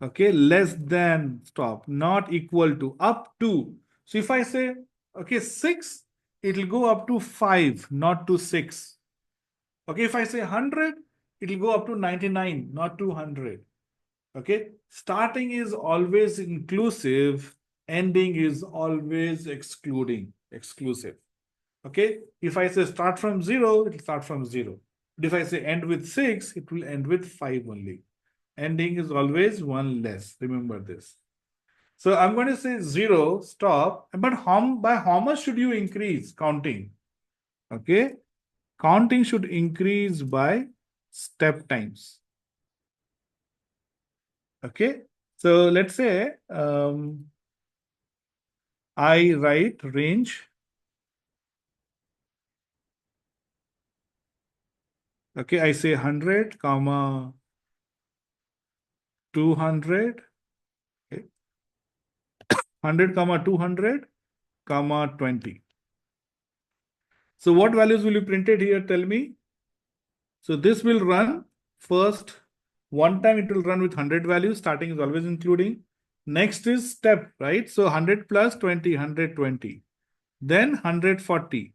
Speaker 3: Okay, less than stop, not equal to, up to. So if I say, okay, 6, it will go up to 5, not to 6. Okay, if I say 100, it will go up to 99, not to 100. Okay, starting is always inclusive, ending is always exclusive. Okay, if I say start from 0, it will start from 0. But if I say end with 6, it will end with 5 only. Ending is always one less. Remember this. So I'm going to say 0, stop. But by how much should you increase counting? Okay, counting should increase by step times. Okay, so let's say I write range. Okay, I say 100 comma 200. Okay, 100 comma 200 comma 20. So what values will you print it here? Tell me. So this will run first. One time it will run with 100 values. Starting is always including. Next is step, right? So 100 plus 20, 120. Then 140.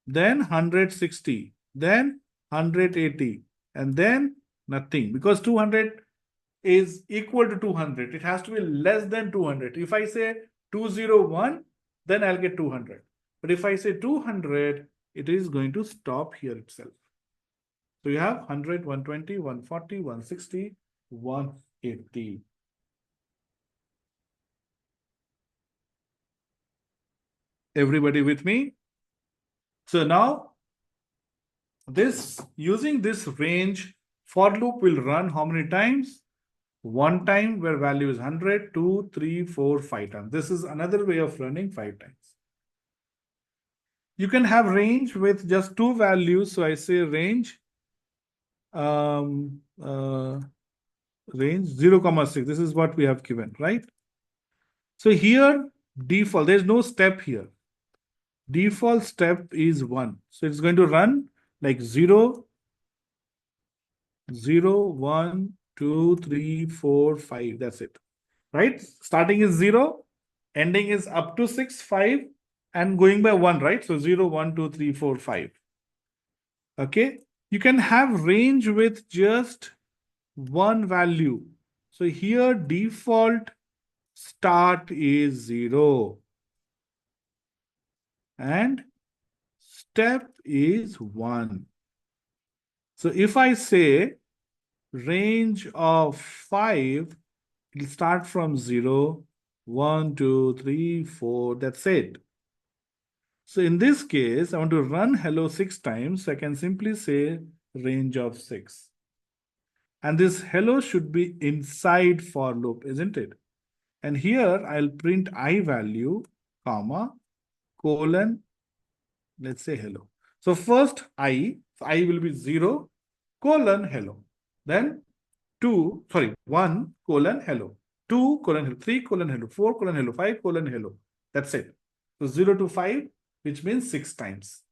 Speaker 3: Then 160. Then 180. And then nothing. Because 200 is equal to 200. It has to be less than 200. If I say 201, then I'll get 200. But if I say 200, it is going to stop here itself. So you have 100, 120, 140, 160, 180. Everybody with me? So now using this range, for loop will run how many times? One time where value is 100, 2, 3, 4, 5 times. This is another way of running 5 times. You can have range with just 2 values. So I say range, range 0, comma 6. This is what we have given, right? So here default, there's no step here. Default step is 1. So it's going to run like 0, 0, 1, 2, 3, 4, 5. That's it, right? Starting is 0, ending is up to 6, 5, and going by 1, right? So 0, 1, 2, 3, 4, 5. Okay, you can have range with just one value. So here default start is 0 and step is 1. So if I say range of 5, it'll start from 0, 1, 2, 3, 4. That's it. So in this case, I want to run hello 6 times. So I can simply say range of 6. And this hello should be inside for loop, isn't it? And here I'll print I value, comma, colon, let's say hello. So first I will be 0, colon, hello. Then 1, colon, hello. 2, colon, hello. 3, colon, hello. 4, colon, hello. 5, colon, hello. That's it. So 0 to 5, which means 6 times.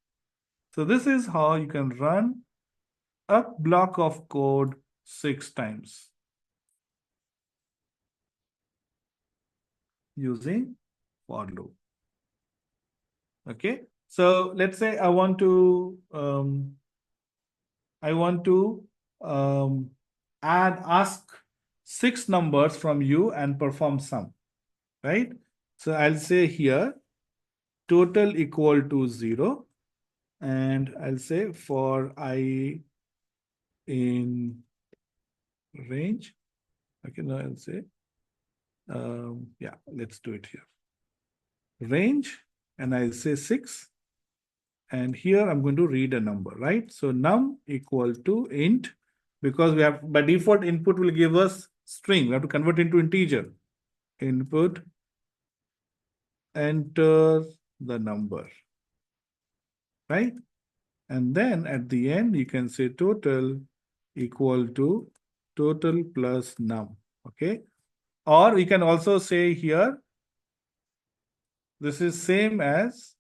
Speaker 3: So this is how you can run a block of code 6 times using for loop. Okay. So let's say I want to ask 6 numbers from you and perform sum, right? So I'll say here total equal to 0, and I'll say for I in range. Okay, now I'll say yeah, let's do it here. Range, and I'll say 6. And here I'm going to read a number, right? So num equal to int, because we have by default input will give us string. We have to convert into integer. Input, enter the number, right? And then at the end, you can say total equal to total plus num, okay? Or you can also say here, this is same as,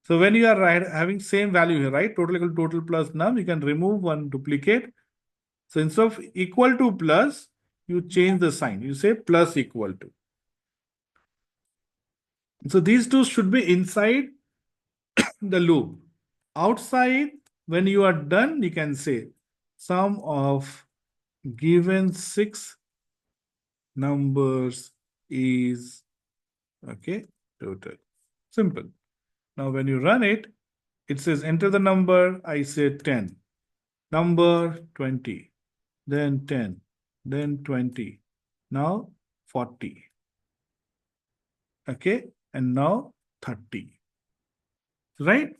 Speaker 3: so when you are having same value here, right? Total equal to total plus num, you can remove one duplicate. So instead of equal to plus, you change the sign. You say plus equal to. So these two should be inside the loop. Outside, when you are done, you can say sum of given 6 numbers is, okay, total. Simple. Now when you run it, it says enter the number. I say 10. Number 20. Then 10. Then 20. Now 40. Okay. And now 30. Right?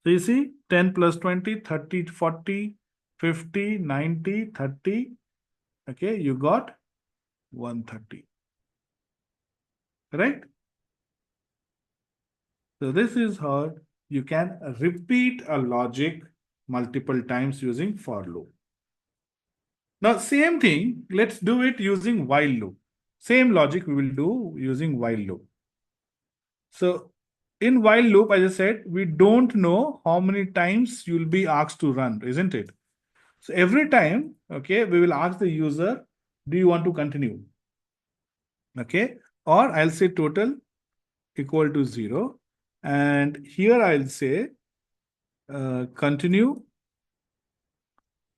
Speaker 3: So you see 10 plus 20, 30, 40, 50, 90, 30. Okay. You got 130. Right? So this is how you can repeat a logic multiple times using for loop. Now, same thing, let's do it using while loop. Same logic we will do using while loop. So in while loop, as I said, we don't know how many times you'll be asked to run, isn't it? So every time, okay, we will ask the user, do you want to continue? Okay, or I'll say total equal to 0. And here I'll say continue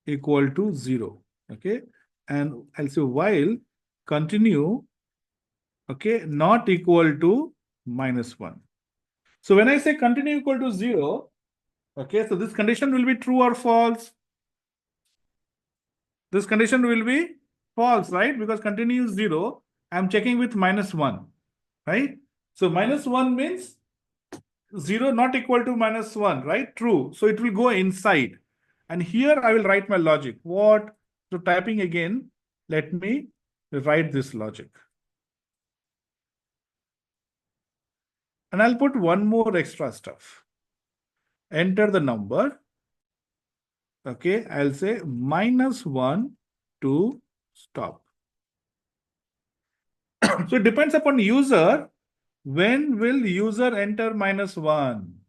Speaker 3: equal to 0. Okay, and I'll say while continue, okay, not equal to -1. So when I say continue equal to 0, okay, so this condition will be true or false. This condition will be false, right? Because continue is 0. I'm checking with -1, right? So -1 means 0 not equal to -1, right? True. So it will go inside. And here I will write my logic. What? So typing again, let me write this logic. And I'll put one more extra stuff. Enter the number. Okay, I'll say -1 to stop. So it depends upon user. When will user enter -1?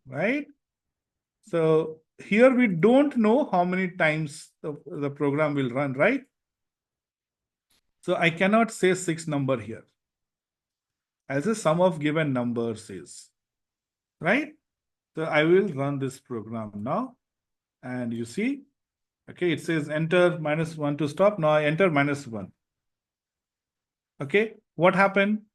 Speaker 3: Right? So here we don't know how many times the program will run, right? So I cannot say 6 number here. As a sum of given numbers is, right? So I will run this program now. And you see, okay, it says enter -1 to stop. Now I enter -1. Okay, what happened?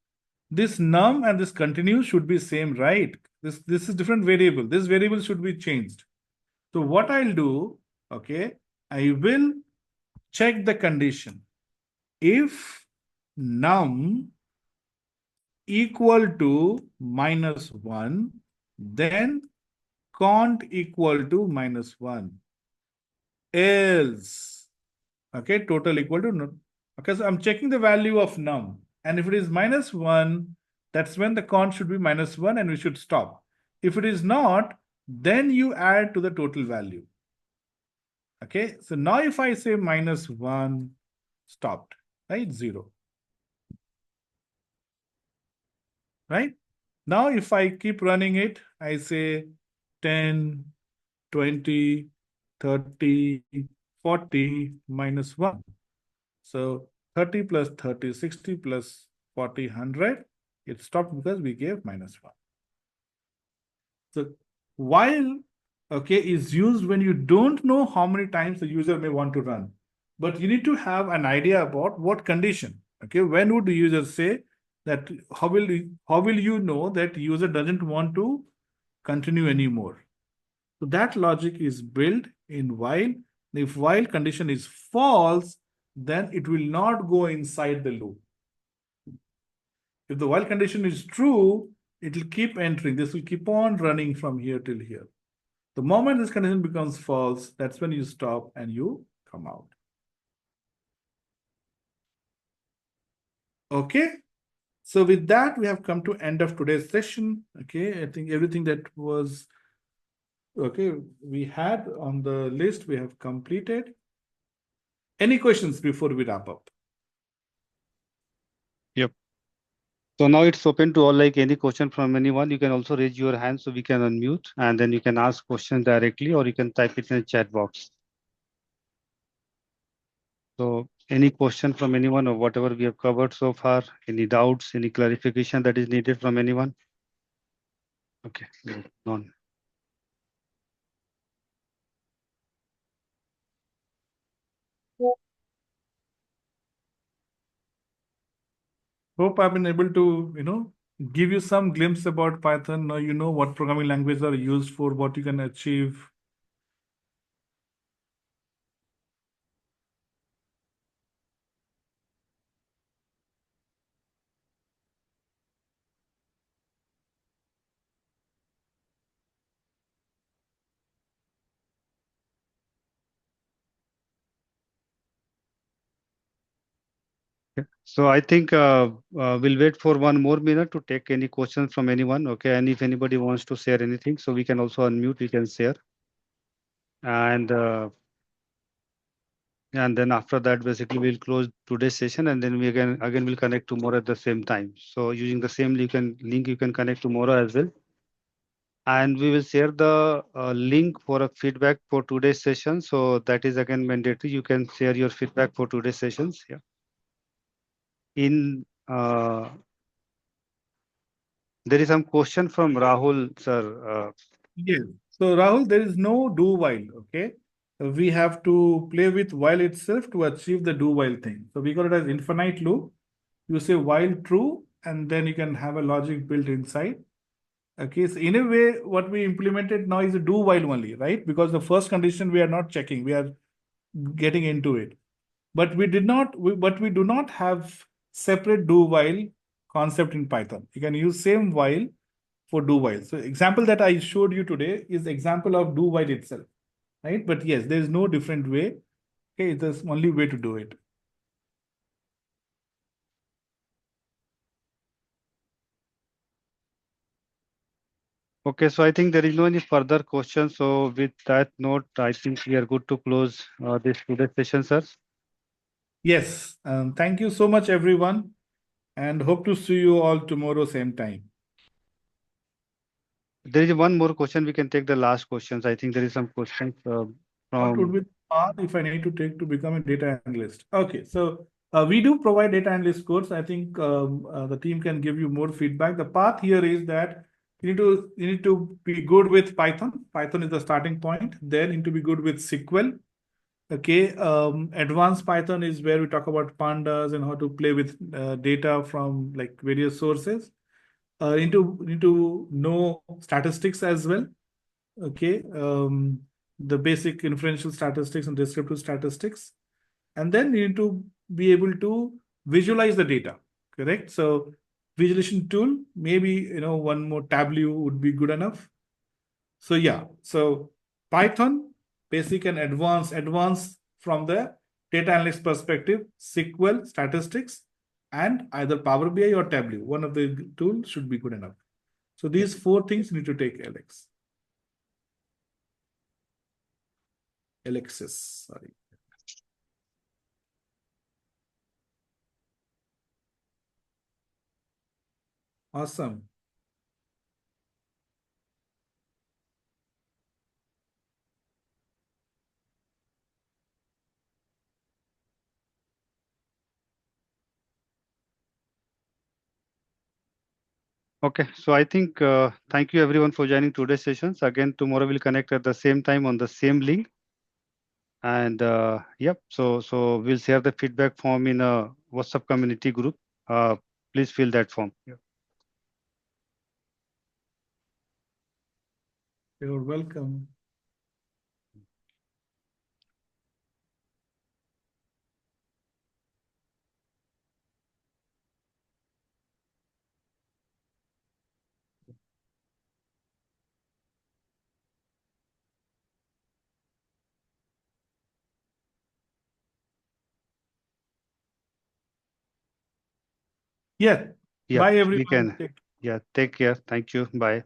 Speaker 3: This num and this continue should be same, right? This is different variable. This variable should be changed. So what I'll do, okay, I will check the condition. If num equal to -1, then cont equal to -1. else. Okay, total equal to none. Okay, so I'm checking the value of num. And if it is -1, that's when the count should be -1 and we should stop. If it is not, then you add to the total value. Okay, so now if I say -1, stopped, right? 0. Right? Now if I keep running it, I say 10, 20, 30, 40, -1. So 30 plus 30, 60 plus 40, 100. It stopped because we gave -1. So while, okay, is used when you don't know how many times the user may want to run. But you need to have an idea about what condition. Okay, when would the user say that, how will you know that user doesn't want to continue anymore? So that logic is built in while. If while condition is false, then it will not go inside the loop. If the while condition is true, it will keep entering. This will keep on running from here till here. The moment this condition becomes false, that's when you stop and you come out. Okay. So with that, we have come to end of today's session. Okay. I think everything that was okay we had on the list, we have completed. Any questions before we wrap up?
Speaker 2: Yep. So now it's open to all, like any question from anyone. You can also raise your hand so we can unmute, and then you can ask questions directly, or you can type it in the chat box. So any question from anyone or whatever we have covered so far, any doubts, any clarification that is needed from anyone? Okay, good. None.
Speaker 3: Hope I've been able to, give you some glimpse about Python. Now you know what programming languages are used for, what you can achieve.
Speaker 2: So I think we'll wait for 1 more minute to take any questions from anyone. Okay, and if anybody wants to share anything, so we can also unmute, we can share. And then after that, basically we'll close today's session, and then we again will connect tomorrow at the same time. So using the same link you can connect tomorrow as well. And we will share the link for a feedback for today's session. So that is again mandatory. You can share your feedback for today's sessions. Yeah. In there is some question from Rahul, sir.
Speaker 3: Yes. So Rahul, there is no do while. Okay. We have to play with while itself to achieve the do while thing. So we got it as infinite loop. You say while true, and then you can have a logic built inside. Okay. So in a way, what we implemented now is a do while only, right? Because the first condition we are not checking, we are getting into it. But we do not have separate do while concept in Python. You can use same while for do while. So example that I showed you today is example of do while itself, right? But yes, there is no different way. Okay, it's the only way to do it.
Speaker 2: Okay, so I think there is no any further questions. So with that note, I think we are good to close this today's session, sir.
Speaker 3: Yes, thank you so much, everyone, and hope to see you all tomorrow same time.
Speaker 2: There is one more question. We can take the last questions. I think there is some questions
Speaker 3: What would
Speaker 2: from.
Speaker 3: be the path if I need to take to become a data analyst? Okay, so we do provide data analyst course. I think the team can give you more feedback. The path here is that you need to be good with Python. Python is the starting point. Then you need to be good with SQL. Okay, advanced Python is where we talk about pandas and how to play with data from like various sources. You need to know statistics as well. Okay, the basic inferential statistics and descriptive statistics, and then you need to be able to visualize the data. Correct. So visualization tool, maybe one more Tableau would be good enough. So yeah, so Python, basic and advanced. Advanced from the data analyst perspective, SQL, statistics, and either Power BI or Tableau. One of the tools should be good enough. So these four things need to take Alex. Alexis, sorry. Awesome.
Speaker 2: Okay, so I think thank you everyone for joining today's sessions. Again, tomorrow we'll connect at the same time on the same link. And yep, so we'll share the feedback form in a WhatsApp community group. Please fill that form.
Speaker 3: You're welcome. Yeah.
Speaker 2: Yeah,
Speaker 3: Bye,
Speaker 2: we
Speaker 3: everyone.
Speaker 2: can. Yeah, take care. Thank you. Bye.